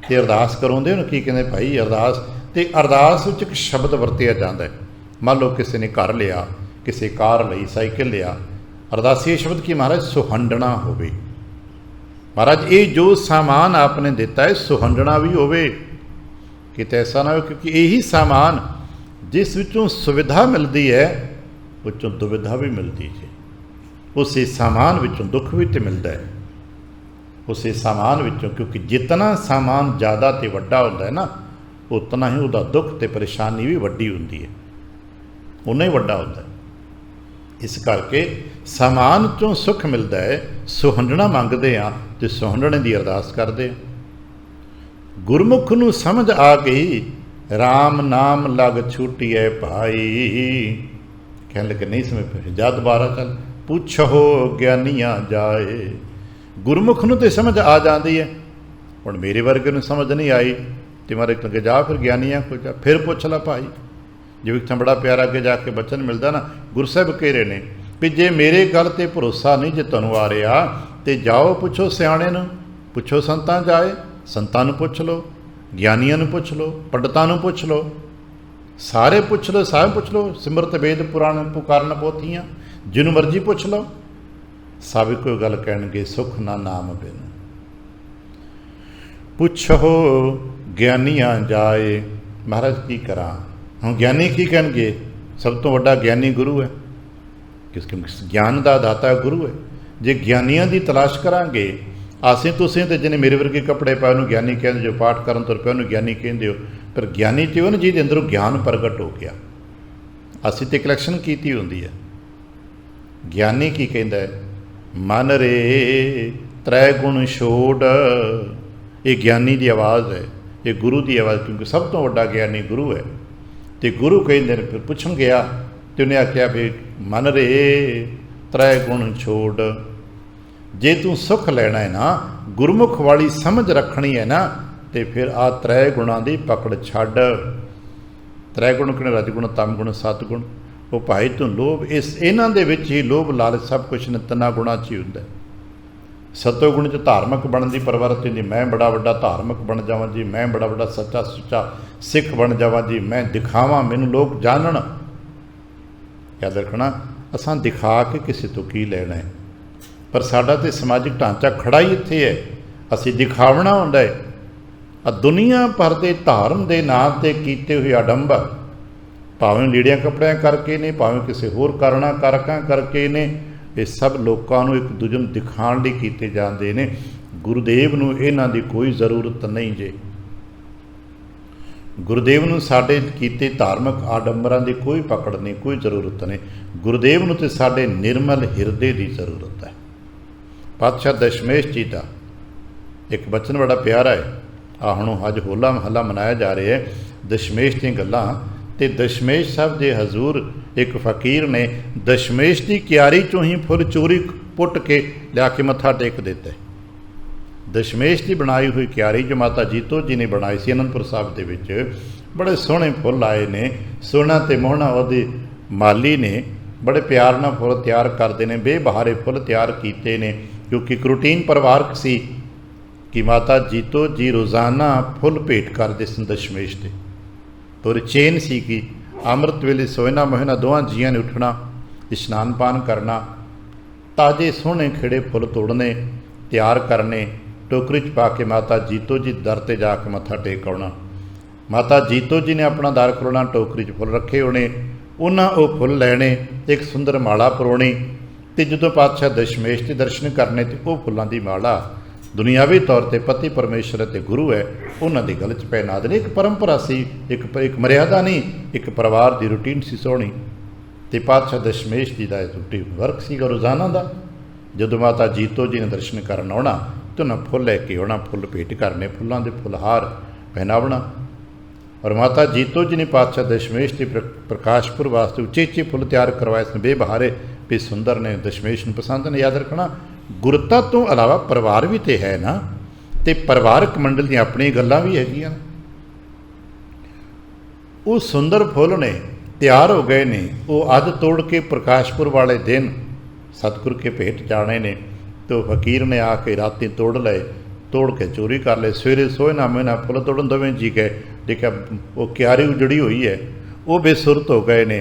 ਤੇ ਅਰਦਾਸ ਕਰਾਉਂਦੇ ਉਹਨੂੰ ਕੀ ਕਹਿੰਦੇ? ਭਾਈ ਅਰਦਾਸ। ਤੇ ਅਰਦਾਸ ਵਿੱਚ ਇੱਕ ਸ਼ਬਦ ਵਰਤਿਆ ਜਾਂਦਾ ਹੈ। ਮੰਨ ਲਓ ਕਿਸੇ ਨੇ ਘਰ ਲਿਆ, ਕਿਸੇ ਕਾਰ ਲਈ, ਸਾਈਕਲ ਲਿਆ, ਅਰਦਾਸੀ ਸ਼ਬਦ ਕੀ? ਮਹਾਰਾਜ ਸੁਹੰਡਣਾ ਹੋਵੇ। ਮਹਾਰਾਜ ਇਹ ਜੋ ਸਾਮਾਨ ਆਪਨੇ ਦਿੱਤਾ ਹੈ ਸੁਹੰਡਣਾ ਵੀ ਹੋਵੇ, ਕਿਤੇ ਐਸਾ ਨਾ ਹੋ, ਕਿਉਂਕਿ ਇਹੀ ਸਾਮਾਨ ਜਿਸ ਵਿੱਚੋਂ ਸੁਵਿਧਾ ਮਿਲਦੀ ਹੈ ਵਿੱਚੋਂ ਦੁਵਿਧਾ ਵੀ ਮਿਲਦੀ ਹੈ। ਉਸੇ ਸਾਮਾਨ ਵਿੱਚੋਂ ਦੁੱਖ ਵੀ ਤੇ ਮਿਲਦਾ ਹੈ, ਉਸੇ ਸਾਮਾਨ ਵਿੱਚੋਂ। ਕਿਉਂਕਿ ਜਿਤਨਾ ਸਾਮਾਨ ਜ਼ਿਆਦਾ ਤੇ ਵੱਡਾ ਹੁੰਦਾ ਹੈ ਨਾ, ਉਤਨਾ ਹੀ ਉਹਦਾ ਦੁੱਖ ਤੇ ਪਰੇਸ਼ਾਨੀ ਵੀ ਵੱਡੀ ਹੁੰਦੀ ਹੈ, ਉਨਾ ਹੀ ਵੱਡਾ ਹੁੰਦਾ ਹੈ। ਇਸ ਕਰਕੇ ਸਾਮਾਨ 'ਚੋਂ ਸੁੱਖ ਮਿਲਦਾ ਹੈ। ਸੁਹੰਡਣਾ ਮੰਗਦੇ ਹਾਂ ਤੇ ਸੁਹੰਡਣੇ ਦੀ ਅਰਦਾਸ ਕਰਦੇ ਹਾਂ। ਗੁਰਮੁਖ ਨੂੰ ਸਮਝ ਆ ਗਈ, ਰਾਮ ਨਾਮ ਲਗ ਛੂਟੀਐ ਭਾਈ। ਕਹਿਣ ਲੱਗੇ ਨਹੀਂ ਸਮਝ ਪਏ, ਜਾ ਦੁਬਾਰਾ ਚੱਲ, ਪੁੱਛੋ ਗਿਆਨੀਆਂ ਜਾਏ। ਗੁਰਮੁਖ ਨੂੰ ਤੇ ਸਮਝ ਆ ਜਾਂਦੀ ਹੈ, ਹੁਣ ਮੇਰੇ ਵਰਗੇ ਨੂੰ ਸਮਝ ਨਹੀਂ ਆਈ ਤੇ ਮਾਰੇ ਲੱਗੇ ਜਾ ਫਿਰ ਗਿਆਨੀਆਂ ਕੋਲ ਜਾ, ਫਿਰ ਪੁੱਛ ਲਾ ਭਾਈ। ਜਿਵੇਂ ਕਿ ਬੜਾ ਪਿਆਰਾ ਅੱਗੇ ਜਾ ਕੇ ਬਚਨ ਮਿਲਦਾ ਨਾ, ਗੁਰੂ ਸਾਹਿਬ ਕਹਿ ਰਹੇ ਨੇ ਵੀ ਜੇ ਮੇਰੇ ਗੱਲ ਤੇ ਭਰੋਸਾ ਨਹੀਂ ਜੇ ਤੁਹਾਨੂੰ ਆ ਰਿਹਾ ਤੇ ਜਾਓ ਪੁੱਛੋ ਸਿਆਣੇ ਨੂੰ, ਪੁੱਛੋ ਸੰਤਾਂ ਜਾਏ, ਸੰਤਾਂ ਨੂੰ ਪੁੱਛ ਲਓ, ਗਿਆਨੀਆਂ ਨੂੰ ਪੁੱਛ ਲਓ, ਪੰਡਤਾਂ ਨੂੰ ਪੁੱਛ ਲਓ, ਸਾਰੇ ਪੁੱਛ ਲਓ, ਸਾਰੇ ਪੁੱਛ ਲਓ। ਸਿਮਰਤ ਵੇਦ ਪੁਰਾਣ ਪੁਕਾਰਨ ਪੋਥੀਆਂ, ਜਿਹਨੂੰ ਮਰਜ਼ੀ ਪੁੱਛ ਲਓ, ਸਭ ਕੋਈ ਗੱਲ ਕਹਿਣਗੇ, ਸੁਖ ਨਾ ਨਾਮ ਬਿਨ। ਪੁੱਛੋ ਗਿਆਨੀਆਂ ਜਾਏ। ਮਹਾਰਾਜ ਕੀ ਕਰਾਂ ਹੁਣ? ਗਿਆਨੀ ਕੀ ਕਹਿਣਗੇ? ਸਭ ਤੋਂ ਵੱਡਾ ਗਿਆਨੀ ਗੁਰੂ ਹੈ, ਕਿਉਂਕਿ ਗਿਆਨ ਦਾ ਦਾਤਾ ਗੁਰੂ ਹੈ। ਜੇ ਗਿਆਨੀਆਂ ਦੀ ਤਲਾਸ਼ ਕਰਾਂਗੇ, ਅਸੀਂ ਤੁਸੀਂ ਤੇ ਜਿਹਨੇ ਮੇਰੇ ਵਰਗੇ ਕੱਪੜੇ ਪਾਏ ਉਹਨੂੰ ਗਿਆਨੀ ਕਹਿੰਦੇ, ਜੋ ਪਾਠ ਕਰਨ ਤੁਰ ਪਿਆ ਉਹਨੂੰ ਗਿਆਨੀ ਕਹਿੰਦੇ ਹੋ। ਪਰ ਗਿਆਨੀ ਤੇ ਉਹ ਨਾ ਜਿਹਦੇ ਅੰਦਰੋਂ ਗਿਆਨ ਪ੍ਰਗਟ ਹੋ ਗਿਆ। ਅਸੀਂ ਤੇ ਕਲੈਕਸ਼ਨ ਕੀਤੀ ਹੁੰਦੀ ਹੈ। ਗਿਆਨੀ ਕੀ ਕਹਿੰਦਾ ਹੈ? ਮਨ ਰੇ ਤ੍ਰੈ ਗੁਣ ਛੋੜ। ਇਹ ਗਿਆਨੀ ਦੀ ਆਵਾਜ਼ ਹੈ, ਇਹ ਗੁਰੂ ਦੀ ਆਵਾਜ਼, ਕਿਉਂਕਿ ਸਭ ਤੋਂ ਵੱਡਾ ਗਿਆਨੀ ਗੁਰੂ ਹੈ। ਤੇ ਗੁਰੂ ਕਹਿੰਦੇ ਨੇ, ਫਿਰ ਪੁੱਛਣ ਗਿਆ ਤੇ ਉਹਨੇ ਆਖਿਆ ਵੀ ਮਨ ਰੇ ਤ੍ਰੈ ਗੁਣ ਛੋੜ। ਜੇ ਤੂੰ ਸੁੱਖ ਲੈਣਾ ਹੈ ਨਾ, ਗੁਰਮੁਖ ਵਾਲੀ ਸਮਝ ਰੱਖਣੀ ਹੈ ਨਾ, ਤੇ ਫਿਰ ਆ ਤ੍ਰੈ ਗੁਣਾਂ ਦੀ ਪਕੜ ਛੱਡ। ਤ੍ਰੈ ਗੁਣ ਕਿਹੜੇ? ਰਜਗੁਣ, ਤਮਗੁਣ, ਸਤਗੁਣ। ਉਹ ਭਾਈ ਤੂੰ ਲੋਭ, ਇਹਨਾਂ ਦੇ ਵਿੱਚ ਹੀ ਲੋਭ ਲਾਲਚ ਸਭ ਕੁਛ ਨੇ ਤਿੰਨਾਂ ਗੁਣਾਂ 'ਚ ਹੀ ਹੁੰਦਾ। ਸਤੋਗੁਣ 'ਚ ਧਾਰਮਿਕ ਬਣਨ ਦੀ ਪ੍ਰਵਰਤੀ ਹੁੰਦੀ, ਮੈਂ ਬੜਾ ਵੱਡਾ ਧਾਰਮਿਕ ਬਣ ਜਾਵਾਂ ਜੀ, ਮੈਂ ਬੜਾ ਵੱਡਾ ਸੱਚਾ ਸੁੱਚਾ ਸਿੱਖ ਬਣ ਜਾਵਾਂ ਜੀ, ਮੈਂ ਦਿਖਾਵਾਂ, ਮੈਨੂੰ ਲੋਕ ਜਾਣਨ। ਯਾਦ ਰੱਖਣਾ, ਅਸਾਂ ਦਿਖਾ ਕੇ ਕਿਸੇ ਤੋਂ ਕੀ ਲੈਣਾ ਹੈ? ਪਰ ਸਾਡਾ ਤੇ ਸਮਾਜਿਕ ਢਾਂਚਾ ਖੜਾ ਹੀ ਇੱਥੇ ਹੈ, ਅਸੀਂ ਦਿਖਾਵਣਾ ਹੁੰਦਾ ਹੈ। ਆ ਦੁਨੀਆ ਭਰ ਦੇ ਧਰਮ ਦੇ ਨਾਂ 'ਤੇ ਕੀਤੇ ਹੋਏ ਆਡੰਬਰ, ਭਾਵੇਂ ਲੀੜਿਆਂ ਕੱਪੜਿਆਂ ਕਰਕੇ ਨੇ, ਭਾਵੇਂ ਕਿਸੇ ਹੋਰ ਕਾਰਨਾਂ ਕਾਰਕਾਂ ਕਰਕੇ ਨੇ, ਇਹ ਸਭ ਲੋਕਾਂ ਨੂੰ ਇੱਕ ਦੂਜੇ ਨੂੰ ਦਿਖਾਉਣ ਲਈ ਕੀਤੇ ਜਾਂਦੇ ਨੇ। ਗੁਰੂਦੇਵ ਨੂੰ ਇਹਨਾਂ ਦੀ ਕੋਈ ਜ਼ਰੂਰਤ ਨਹੀਂ ਜੇ। ਗੁਰੂਦੇਵ ਨੂੰ ਸਾਡੇ ਕੀਤੇ ਧਾਰਮਿਕ ਆਡੰਬਰਾਂ ਦੀ ਕੋਈ ਪਕੜ ਨਹੀਂ, ਕੋਈ ਜ਼ਰੂਰਤ ਨਹੀਂ। ਗੁਰੂਦੇਵ ਨੂੰ ਤੇ ਸਾਡੇ ਨਿਰਮਲ ਹਿਰਦੇ ਦੀ ਜ਼ਰੂਰਤ ਹੈ। ਪਾਤਸ਼ਾਹ ਦਸ਼ਮੇਸ਼ ਜੀ ਦਾ ਇੱਕ ਬਚਨ ਬੜਾ ਪਿਆਰਾ ਹੈ। ਹੁਣ ਅੱਜ ਹੋਲਾ ਮਹੱਲਾ ਮਨਾਇਆ ਜਾ ਰਿਹਾ ਹੈ ਦਸ਼ਮੇਸ਼ ਦੀਆਂ ਗੱਲਾਂ। ਤੇ ਦਸ਼ਮੇਸ਼ ਸਾਹਿਬ ਦੇ ਹਜ਼ੂਰ ਇੱਕ ਫਕੀਰ ਨੇ ਦਸ਼ਮੇਸ਼ ਦੀ ਕਿਆਰੀ 'ਚੋਂ ਹੀ ਫੁੱਲ ਚੋਰੀ ਪੁੱਟ ਕੇ ਲਿਆ ਕੇ ਮੱਥਾ ਟੇਕ ਦਿੱਤਾ। ਦਸ਼ਮੇਸ਼ ਦੀ ਬਣਾਈ ਹੋਈ ਕਿਆਰੀ ਜੋ ਮਾਤਾ ਜੀਤੋ ਜੀ ਨੇ ਬਣਾਈ ਸੀ ਅਨੰਦਪੁਰ ਸਾਹਿਬ ਦੇ ਵਿੱਚ, ਬੜੇ ਸੋਹਣੇ ਫੁੱਲ ਆਏ ਨੇ। ਸੋਹਣਾ ਤੇ ਮੋਹਣਾ ਉਹਦੇ ਮਾਲੀ ਨੇ बड़े प्यार नाल फुੱਲ तैयार करते हैं, बेबहारे फुੱਲ तैयार किए हैं, क्योंकि एक रूटीन परिवारक सी कि माता जीतो जी रोज़ाना फुੱਲ भेंट करते सन दशमेश से। तो चेन सी कि अमृत वेले सोयना मोहना दोवां जियां ने उठना, इशनान पान करना, ताजे सोहने खिड़े फुੱਲ तोड़ने, तैयार करने, टोकरी च पा के माता जीतो जी दर ते जाके मत्था टेक आउणा। माता जीतो जी ने अपना दर खोलना, टोकरी च फुੱਲ रखे होने, उन्हां वो फुੱਲ लैने, एक सुंदर माला परोनी, तो जो पातशाह दशमेश के दर्शन करने तो वह फुੱਲਾਂ की माला दुनियावी तौर पर पति परमेश्वर ते गुरु है उन्होंने गल च पहना देने। एक परंपरा सी, एक मर्यादा नहीं, एक परिवार की रूटीन सी सोहनी। तो पातशाह दशमेश जी का रूटीन वर्क सीगा रोज़ाना का। जो माता जीतो जी ने दर्शन करन आउणा तो उन्हें फुੱਲ लैके आउणा, फुੱਲ भेंट करने, फुੱਲਾਂ के फुੱलहार पहनावना। और माता जीतो जी ने पातशाह दशमेश के प्रकाशपुर वास्ते उचेचे फुੱਲ तैयार करवाए सन, बेबहारे भी सुंदर ने, दशमेश को पसंद ने। याद रखना गुरता तो अलावा परिवार भी तो है ना, तो परिवारक मंडल दी अपनी गल्लां भी हैगियां। वो सुंदर फुੱਲ ने तैयार हो गए ने, वो अद तोड़ के प्रकाशपुर वाले दिन सतगुरु के भेंट जाने ने। तो फकीर ने आके राती तोड़ लए, तोड़ के चोरी कर ले, सवेरे सोए ना में ना फुੱਲ तोड़न दोवें जी गए। देखा वो क्यारी उजड़ी हुई है, वो बेसुरत हो गए ने।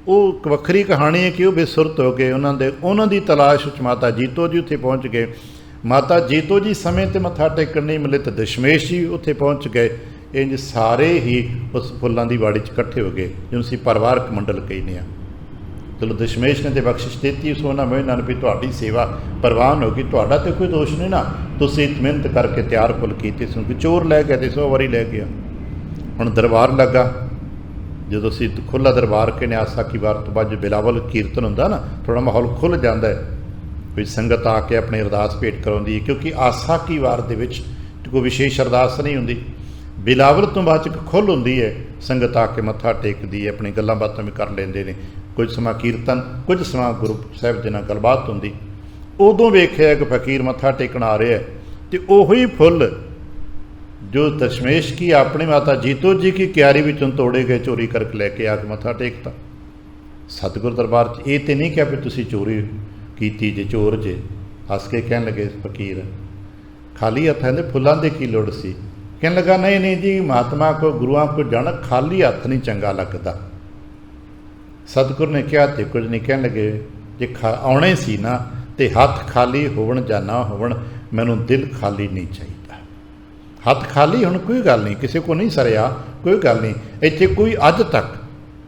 वो एक वक्री कहानी है कि वो बेसुरत हो गए, उन्हों की तलाश माता जीतो जी उत्थे पहुँच गए। माता जीतो जी समय ते मत्था टेकन नहीं मिले तो दशमेश जी उत्थे पहुँच गए। इंज सारे ही उस फुੱਲਾਂ की वाड़ी इकट्ठे हो गए, जिन्होंने असीं परिवारक मंडल कहने आ। चलो दशमेश ने तो बख्शिश देती उस उन्होंने मोह नाल भी तुहाडी सेवा प्रवान होगी, तुहाडा तो कोई दोष नहीं ना, तुसीं मेहनत करके तैयार फुੱਲ कीते सन। कोई चोर लै गया तो 100 वारी लै गया। हुण दरबार लगा, जो असीं खुला दरबार कहने आसा की वार तो बाद जो बिलावल कीर्तन हुंदा ना, थोड़ा माहौल खुल जाता है, कोई संगत आके अपनी अरदास भेंट करवाउंदी है। क्योंकि आसा की वार दे विच कोई विशेष अरदास नहीं हुंदी, बिलावल तो बाद एक खुल हुंदी है, संगत आके मत्था टेकदी है, अपनी गल्लां बातां भी कर लेंदे ने। कुछ समा कीर्तन, कुछ समा गुरु साहिब जी नाल गलबात हुंदी। उदों वेखिआ कि फकीर मत्था टेकण आ रहा है, तो उही फुੱਲ जो दशमेश की अपनी माता जीतो जी की क्यारी विचों तोड़े गए, चोरी करके लैके आके मत्था टेकता। सतगुरु दरबार ये तो नहीं कहा भी तुसीं चोरी कीती जे, चोर जे। हस के कहन लगे फकीर, खाली हत्थां दे फुੱਲਾਂ ਦੀ की लोड़ सी। कहन लगा नहीं नहीं जी, महात्मा को गुरुआं को जाना खाली हत्थ नहीं चंगा लगता। सतगुरु ने कहा तो कुछ नहीं, कहन लगे जे आउणे सी ना तो हत्थ खाली होवन जां ना होवन, मैनूं दिल खाली नहीं चाहिए। हत्थ खाली हुण कोई गल नहीं, किसी को नहीं सरिया, कोई गल नहीं। इत्थे कोई अज तक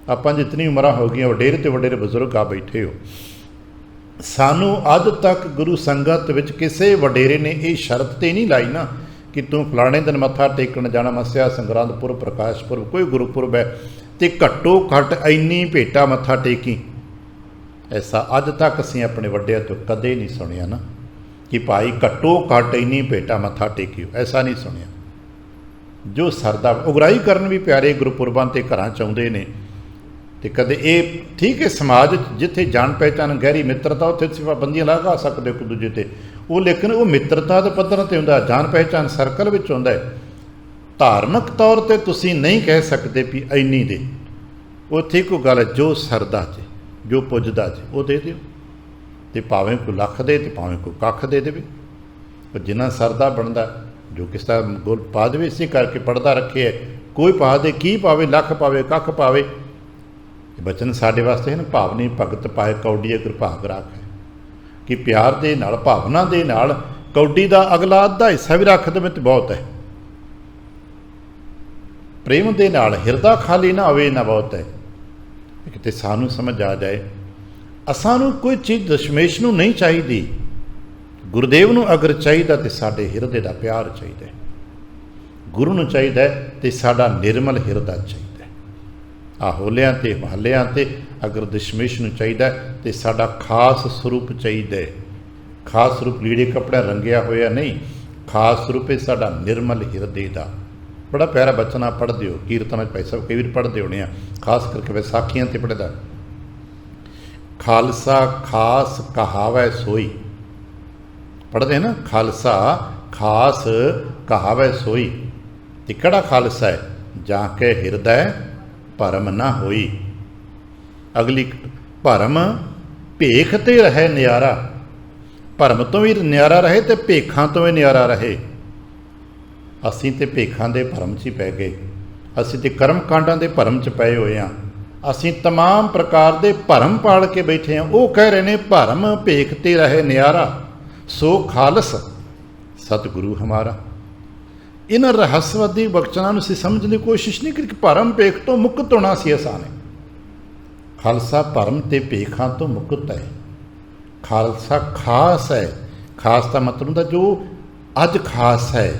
आपां जितनी उम्रां हो गई, वडेरे तो वडेरे बजुर्ग आ बैठे हो, सानू अज तक गुरु संगत विच किसी वडेरे ने यह शर्त तो नहीं लाई ना कि तू फलाणे दिन मत्था टेकण जाना, मस्या संग्रांदपुर प्रकाशपुर कोई गुरुपुरब है तो घट्टो घट इन्नी भेटा मत्था टेकी। ऐसा अज तक असीं अपने वड्डिआं तो कदे नहीं सुनिया ना कि भाई घट्टो घट इन्नी भेटा मत्था टेकियो, ऐसा नहीं सुनिया। जो सरदा उगराई करन भी प्यारे गुरुपुरबां ते घरां च आउंदे ने, ते कदे ये ठीक है समाज जिथे जान पहचान गहरी मित्रता उत्थे तुसीं पाबंदियां लगा सकदे हो एक दूजे ते, वो लेकिन वो मित्रता दे पੱਧਰ ते हुंदा, जान पहचान सर्कल विच हुंदा है। धार्मिक तौर पर तुसीं नहीं कह सकते भी इन्नी दे, उत्थे कोई गल जो सरदा जे, जो पुजदा जे वो दे दिओ, तो भावें कोई लख दे तो भावें कोई कख दे देवे। पर जिन्ना सरदा बनता जो किस तरह गुल पा दे, इसी करके पढ़दा रखे है, कोई पा दे की पावे, लख पावे कख पावे। बचन साडे वास्ते है ना, भावनी भगत पाए कौਡੀਏ गुर भाग राख है कि प्यार दे नाल भावना दे नाल कौਡੀ दा अगला अद्धा हिस्सा भी रख देवे तो बहुत है। प्रेम दे नाल हिरदा खाली ना होवे ना बहुत है। किते सानू समझ आ जाए, असानू कोई चीज़ दशमेश नूं नहीं चाहिए, गुरुदेव नूं अगर चाहिए तो साडे हिरदे दा प्यार चाहिए, गुरु नूं चाहिए तो साडा निर्मल हिरदा चाहिए। आ होलियां ते महलियां ते अगर दशमेश नूं चाहिए तो साडा खास स्वरूप चाहिए। खास स्वरूप लीड़े कपड़े रंगिया होया नहीं, खास स्वरूप है साडा निर्मल हिरदे दा। बड़ा प्यारा बचना पढ़ते हो, कीर्तन भाई साहब कई बार पढ़ते होने आ, खास करके वैसाखियां ते पढ़दा, खालसा खास कहावै सोई, पढ़ते हैं ना, खालसा खास कहावै सोई। ते किहड़ा खालसा है, जाके हिरदै भरम ना होई। अगली ਭਰਮ ਭੇਖ ਤੇ ਰਹੇ ਨਿਆਰਾ। ਭਰਮ ਤੋਂ ਵੀ ਨਿਆਰਾ ਰਹੇ ਤੇ ਭੇਖਾਂ ਤੋਂ ਵੀ ਨਿਆਰਾ ਰਹੇ। ਅਸੀਂ ਤੇ ਭੇਖਾਂ ਦੇ ਭਰਮ 'ਚ ਹੀ ਪੈ ਗਏ, ਅਸੀਂ ਤੇ ਕਰਮ ਕਾਂਡਾਂ ਦੇ ਭਰਮ 'ਚ ਪਏ ਹੋਏ ਹਾਂ। ਅਸੀਂ तमाम ਪ੍ਰਕਾਰ ਦੇ ਭਰਮ ਪਾਲ ਕੇ ਬੈਠੇ ਹਾਂ। ਉਹ ਕਹਿ ਰਹੇ ਨੇ ਭਰਮ ਭੇਖ ਤੇ ਰਹੇ ਨਿਆਰਾ, ਸੋ ਖਾਲਸ ਸਤਿਗੁਰੂ ਹਮਾਰਾ। ਇਹਨਾਂ ਰਹੱਸਵਾਦੀ ਬਖਸ਼ਣਾ ਨੂੰ ਅਸੀਂ ਸਮਝਣ ਦੀ ਕੋਸ਼ਿਸ਼ ਨਹੀਂ ਕੀਤੀ ਕਿ ਭਰਮ ਭੇਖ ਤੋਂ ਮੁਕਤ ਹੋਣਾ ਸੀ ਆਸਾਨ ਹੈ। ਖਾਲਸਾ ਭਰਮ ਤੇ ਭੇਖਾਂ ਤੋਂ ਮੁਕਤ ਹੈ। ਖਾਲਸਾ ਖਾਸ ਹੈ। ਖਾਸ ਦਾ ਮਤਲਬ ਹੁੰਦਾ ਜੋ ਅੱਜ ਖਾਸ ਹੈ।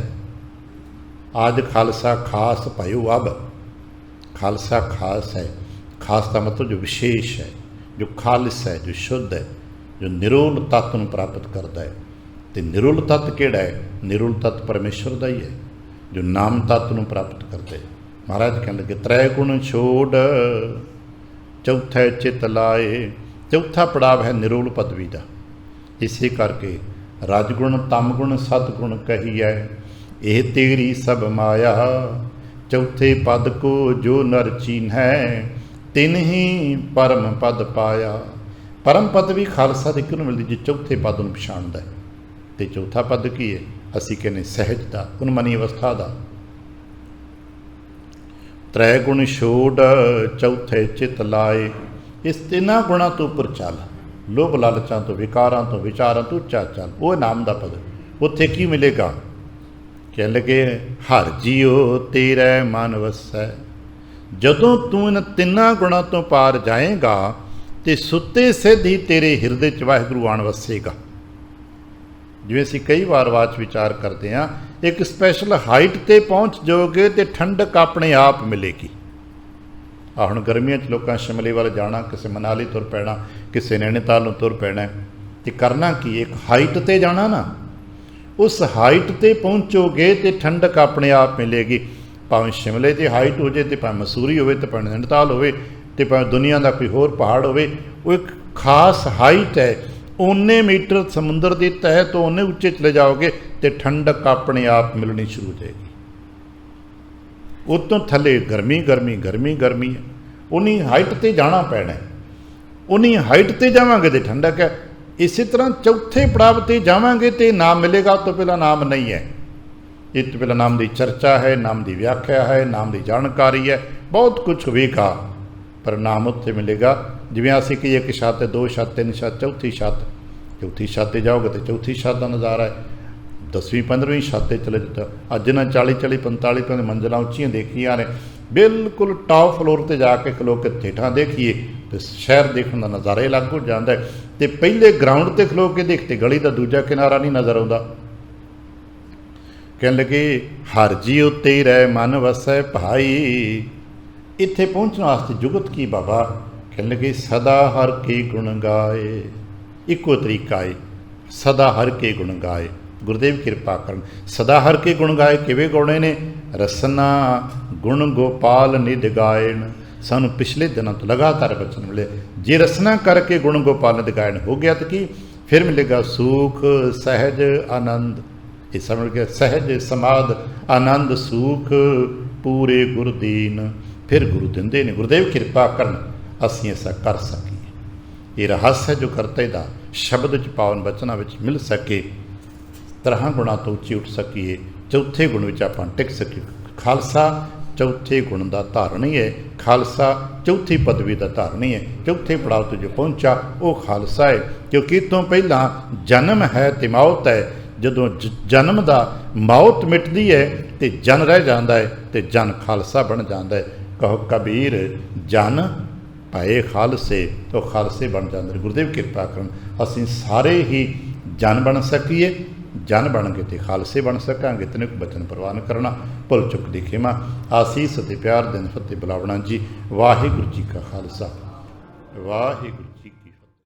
ਅੱਜ ਖਾਲਸਾ ਖਾਸ ਭਇਓ ਅਬ। ਖਾਲਸਾ ਖਾਸ ਹੈ। ਖਾਸ ਦਾ ਮਤਲਬ ਜੋ ਵਿਸ਼ੇਸ਼ ਹੈ, ਜੋ ਖਾਲਿਸ ਹੈ, ਜੋ ਸ਼ੁੱਧ ਹੈ, ਜੋ ਨਿਰੋਲ ਤੱਤ ਨੂੰ ਪ੍ਰਾਪਤ ਕਰਦਾ ਹੈ। ਤੇ ਨਿਰੋਲ ਤੱਤ ਕਿਹੜਾ ਹੈ? ਨਿਰੋਲ ਤੱਤ ਪਰਮੇਸ਼ਵਰ ਦਾ ਹੀ ਹੈ, ਜੋ ਨਾਮ ਤੱਤ ਨੂੰ ਪ੍ਰਾਪਤ ਕਰਦਾ ਹੈ। ਮਹਾਰਾਜ ਕਹਿਣ ਲੱਗੇ ਤ੍ਰੈ ਗੁਣ ਛੋੜ ਚੌਥਾ ਚਿਤ ਲਾਏ। ਚੌਥਾ ਪੜਾਵ ਹੈ ਨਿਰੋਲ ਪਦਵੀ ਦਾ। ਇਸੇ ਕਰਕੇ ਰਜਗੁਣ ਤਮਗੁਣ ਸਤਗੁਣ ਕਹੀਐ, ਇਹ ਤੇਰੀ ਸਭ ਮਾਇਆ। ਚੌਥੇ ਪਦ ਕੋ ਜੋ ਨਰ ਚੀਨ੍ਹੈ, ਤਿਨ ਹੀ ਪਰਮ ਪਦ ਪਾਇਆ। ਪਰਮ ਪਦ ਵੀ ਖਾਲਸਾ ਦੇ ਕਿਉਂ ਮਿਲਦੀ? ਜੇ ਚੌਥੇ ਪਦ ਨੂੰ ਪਛਾਣਦਾ ਹੈ। ਤੇ ਚੌਥਾ ਪਦ ਕੀ ਹੈ? ਅਸੀਂ ਕਹਿੰਦੇ ਸਹਿਜ ਦਾ, ਉਨਮਨੀ ਅਵਸਥਾ ਦਾ। ਤ੍ਰੈ ਗੁਣ ਛੋੜ ਚੌਥੇ ਚਿਤ ਲਾਏ। ਇਸ ਤਿੰਨਾਂ ਗੁਣਾਂ ਤੋਂ ਉੱਪਰ ਚੱਲ, ਲੋਭ ਲਾਲਚਾਂ ਤੋਂ, ਵਿਕਾਰਾਂ ਤੋਂ, ਵਿਚਾਰਾਂ ਤੋਂ ਉੱਚਾ ਚੱਲ। ਉਹ ਨਾਮ ਦਾ ਪਦ। ਉੱਥੇ ਕੀ ਮਿਲੇਗਾ? ਕਹਿ ਲਗੇ ਹਰ ਜੀਓ ਤੇਰੇ ਮਨ ਵਸੈ। ਜਦੋਂ ਤੂੰ ਇਹਨਾਂ ਤਿੰਨਾਂ ਗੁਣਾਂ ਤੋਂ ਪਾਰ ਜਾਏਗਾ ਤੇ ਸੁੱਤੇ ਸਿੱਧ ਹੀ ਤੇਰੇ ਹਿਰਦੇ 'ਚ ਵਾਹਿਗੁਰੂ ਆਣ ਵਸੇਗਾ। ਜਿਵੇਂ ਅਸੀਂ ਕਈ ਵਾਰ ਬਾਅਦ ਵਿਚਾਰ ਕਰਦੇ ਹਾਂ, ਇੱਕ ਸਪੈਸ਼ਲ ਹਾਈਟ 'ਤੇ ਪਹੁੰਚ ਜਾਓਗੇ ਤੇ ਠੰਡਕ ਆਪਣੇ ਆਪ ਮਿਲੇਗੀ। ਆ ਹੁਣ ਗਰਮੀਆਂ 'ਚ ਲੋਕਾਂ ਸ਼ਿਮਲੇ ਵੱਲ ਜਾਣਾ, ਕਿਸੇ ਮਨਾਲੀ ਤੁਰ ਪੈਣਾ, ਕਿਸੇ ਨੈਣੀਤਾਲ ਨੂੰ ਤੁਰ ਪੈਣਾ। ਤੇ ਕਰਨਾ ਕੀ? ਇੱਕ ਹਾਈਟ 'ਤੇ ਜਾਣਾ ਨਾ, ਉਸ ਹਾਈਟ 'ਤੇ ਪਹੁੰਚੋਗੇ ਤੇ ਠੰਡਕ ਆਪਣੇ ਆਪ ਮਿਲੇਗੀ। ਭਾਵੇਂ ਸ਼ਿਮਲੇ 'ਤੇ ਹਾਈਟ ਹੋ ਜਾਏ, ਤੇ ਭਾਵੇਂ ਮਸੂਰੀ ਹੋਵੇ, ਤੇ ਭਾਵੇਂ ਨੈਣੀਤਾਲ ਹੋਵੇ, ਤੇ ਭਾਵੇਂ ਦੁਨੀਆ ਦਾ ਕੋਈ ਹੋਰ ਪਹਾੜ ਹੋਵੇ, ਉਹ ਇੱਕ ਖਾਸ ਹਾਈਟ ਹੈ। ਓਨੇ ਮੀਟਰ ਸਮੁੰਦਰ ਦੀ ਤਹਿ ਤੋਂ ਓਨੇ ਉੱਚੇ ਚਲੇ ਜਾਓਗੇ ਤੇ ਠੰਡਕ ਆਪਣੇ ਆਪ ਮਿਲਣੀ ਸ਼ੁਰੂ ਹੋ ਜਾਏਗੀ। ਉਤੋਂ ਥੱਲੇ ਗਰਮੀ ਗਰਮੀ ਗਰਮੀ ਗਰਮੀ ਹੈ। ਉਨੀ ਹਾਈਟ 'ਤੇ ਜਾਣਾ ਪੈਣਾ। ਉਨੀ ਹਾਈਟ 'ਤੇ ਜਾਵਾਂਗੇ ਤੇ ਠੰਡਕ ਹੈ। ਇਸੇ ਤਰ੍ਹਾਂ ਚੌਥੇ ਪੜਾਵ 'ਤੇ ਜਾਵਾਂਗੇ ਤੇ ਨਾਮ ਮਿਲੇਗਾ। ਤੋਂ ਪਹਿਲਾਂ ਨਾਮ ਨਹੀਂ ਹੈ। ਇਸ ਤੋਂ ਪਹਿਲਾਂ ਨਾਮ ਦੀ ਚਰਚਾ ਹੈ, ਨਾਮ ਦੀ ਵਿਆਖਿਆ ਹੈ, ਨਾਮ ਦੀ ਜਾਣਕਾਰੀ ਹੈ, ਬਹੁਤ ਕੁਝ ਹੋਵੇਗਾ, ਪਰ ਨਾਮ ਉੱਥੇ ਮਿਲੇਗਾ। ਜਿਵੇਂ ਅਸੀਂ ਕਹੀਏ ਇੱਕ ਛੱਤ, ਦੋ ਛੱਤ, ਤਿੰਨ ਛੱਤ, ਚੌਥੀ ਛੱਤ। ਚੌਥੀ ਛੱਤ 'ਤੇ ਜਾਓਗੇ ਤਾਂ ਚੌਥੀ ਛੱਤ ਦਾ ਨਜ਼ਾਰਾ ਹੈ। 10ਵੀਂ 15ਵੀਂ ਛੱਤ 'ਤੇ ਚਲੇ ਜਾਓ। ਅੱਜ ਨਾ 40 40 45 ਮੰਜ਼ਿਲਾਂ ਉੱਚੀਆਂ ਦੇਖੀਆਂ ਨੇ। ਬਿਲਕੁਲ ਟਾਪ ਫਲੋਰ 'ਤੇ ਜਾ ਕੇ ਖਲੋ ਕੇ ਹੇਠਾਂ ਦੇਖੀਏ ਤੇ ਸ਼ਹਿਰ ਦੇਖਣ ਦਾ ਨਜ਼ਾਰਾ ਹੀ ਅਲੱਗ ਹੋ ਜਾਂਦਾ ਹੈ। ਤੇ ਪਹਿਲੇ ਗਰਾਊਂਡ 'ਤੇ ਖਲੋ ਕੇ ਦੇਖਤੇ ਗਲੀ ਦਾ ਦੂਜਾ ਕਿਨਾਰਾ ਨਹੀਂ ਨਜ਼ਰ ਆਉਂਦਾ। ਕਹਿਣ ਲੱਗੇ ਹਰ ਜੀਉ ਤੇਰੇ ਮਨ ਵਸੈ ਭਾਈ। ਇੱਥੇ ਪਹੁੰਚਣ ਵਾਸਤੇ ਜੁਗਤ ਕੀ ਬਾਬਾ? ਕਹਿਣ ਲੱਗੇ ਸਦਾ ਹਰ ਕੇ ਗੁਣ ਗਾਏ। ਇੱਕੋ ਤਰੀਕਾ ਹੈ, ਸਦਾ ਹਰ ਕੇ ਗੁਣ ਗਾਏ। ਗੁਰਦੇਵ ਕਿਰਪਾ ਕਰਨ। ਸਦਾ ਹਰ ਕੇ ਗੁਣ ਗਾਏ ਕਿਵੇਂ ਗਾਉਣੇ ਨੇ? ਰਸਨਾ ਗੁਣ ਗੋਪਾਲ ਨਿਧ ਗਾਇਣ। ਸਾਨੂੰ ਪਿਛਲੇ ਦਿਨਾਂ ਤੋਂ ਲਗਾਤਾਰ ਬਚਨ ਮਿਲੇ। ਜੇ ਰਸਨਾ ਕਰਕੇ ਗੁਣ ਗੋਪਾਲ ਨਿਧ ਗਾਇਣ ਹੋ ਗਿਆ ਤਾਂ ਕੀ ਫਿਰ ਮਿਲੇਗਾ? ਸੁਖ ਸਹਿਜ ਆਨੰਦ। ਇਹ ਸਮਝ ਗਿਆ, ਸਹਿਜ ਸਮਾਧ ਆਨੰਦ ਸੁਖ ਪੂਰੇ ਗੁਰਦੀਨ। ਫਿਰ ਗੁਰੂ ਦਿੰਦੇ ਨੇ। ਗੁਰਦੇਵ ਕਿਰਪਾ ਕਰਨ ਅਸੀਂ ਐਸਾ ਕਰ ਸਕੀਏ। ਇਹ ਰਹੱਸ ਹੈ ਜੋ ਕਰਤੇ ਦਾ ਸ਼ਬਦ 'ਚ ਪਾਵਨ ਬਚਨਾਂ ਵਿੱਚ ਮਿਲ ਸਕੇ। ਤਰ੍ਹਾਂ ਗੁਣਾਂ ਤੋਂ ਉੱਚੀ ਉੱਠ ਸਕੀਏ। ਚੌਥੇ ਗੁਣ ਵਿੱਚ ਆਪਾਂ ਟਿਕ ਸਕੀਏ। ਖਾਲਸਾ ਚੌਥੇ ਗੁਣ ਦਾ ਧਾਰਨੀ ਹੈ। ਖਾਲਸਾ ਚੌਥੀ ਪਦਵੀ ਦਾ ਧਾਰਨੀ ਹੈ। ਚੌਥੇ ਪੜਾਅ 'ਤੇ ਜੋ ਪਹੁੰਚਾ ਉਹ ਖਾਲਸਾ ਹੈ। ਕਿਉਂਕਿ ਇਸ ਤੋਂ ਪਹਿਲਾਂ ਜਨਮ ਹੈ ਤੇ ਮੌਤ ਹੈ। ਜਦੋਂ ਜਨਮ ਦਾ ਮੌਤ ਮਿਟਦੀ ਹੈ ਤੇ ਜਨ ਰਹਿ ਜਾਂਦਾ ਹੈ ਤੇ ਜਨ ਖਾਲਸਾ ਬਣ ਜਾਂਦਾ ਹੈ। ਕਹੋ ਕਬੀਰ ਜਨ ਭਏ ਖਾਲਸੇ, ਤਾਂ ਖਾਲਸੇ ਬਣ ਜਾਂਦੇ। ਗੁਰਦੇਵ ਕਿਰਪਾ ਕਰਨ ਅਸੀਂ ਸਾਰੇ ਹੀ ਜਨ ਬਣ ਸਕੀਏ। ਜਨ ਬਣ ਕੇ ਤੇ ਖਾਲਸੇ ਬਣ ਸਕਾਂਗੇ। ਤੈਨੂੰ ਇੱਕ ਬਚਨ ਪ੍ਰਵਾਨ ਕਰਨਾ, ਭੁੱਲ ਚੁੱਕ ਦੀ ਖਿਮਾ, ਆਸੀਸ ਅਤੇ ਪਿਆਰ ਦਿਨ ਫਤਿਹ ਬੁਲਾਵਣਾ ਜੀ। ਵਾਹਿਗੁਰੂ ਜੀ ਕਾ ਖਾਲਸਾ, ਵਾਹਿਗੁਰੂ।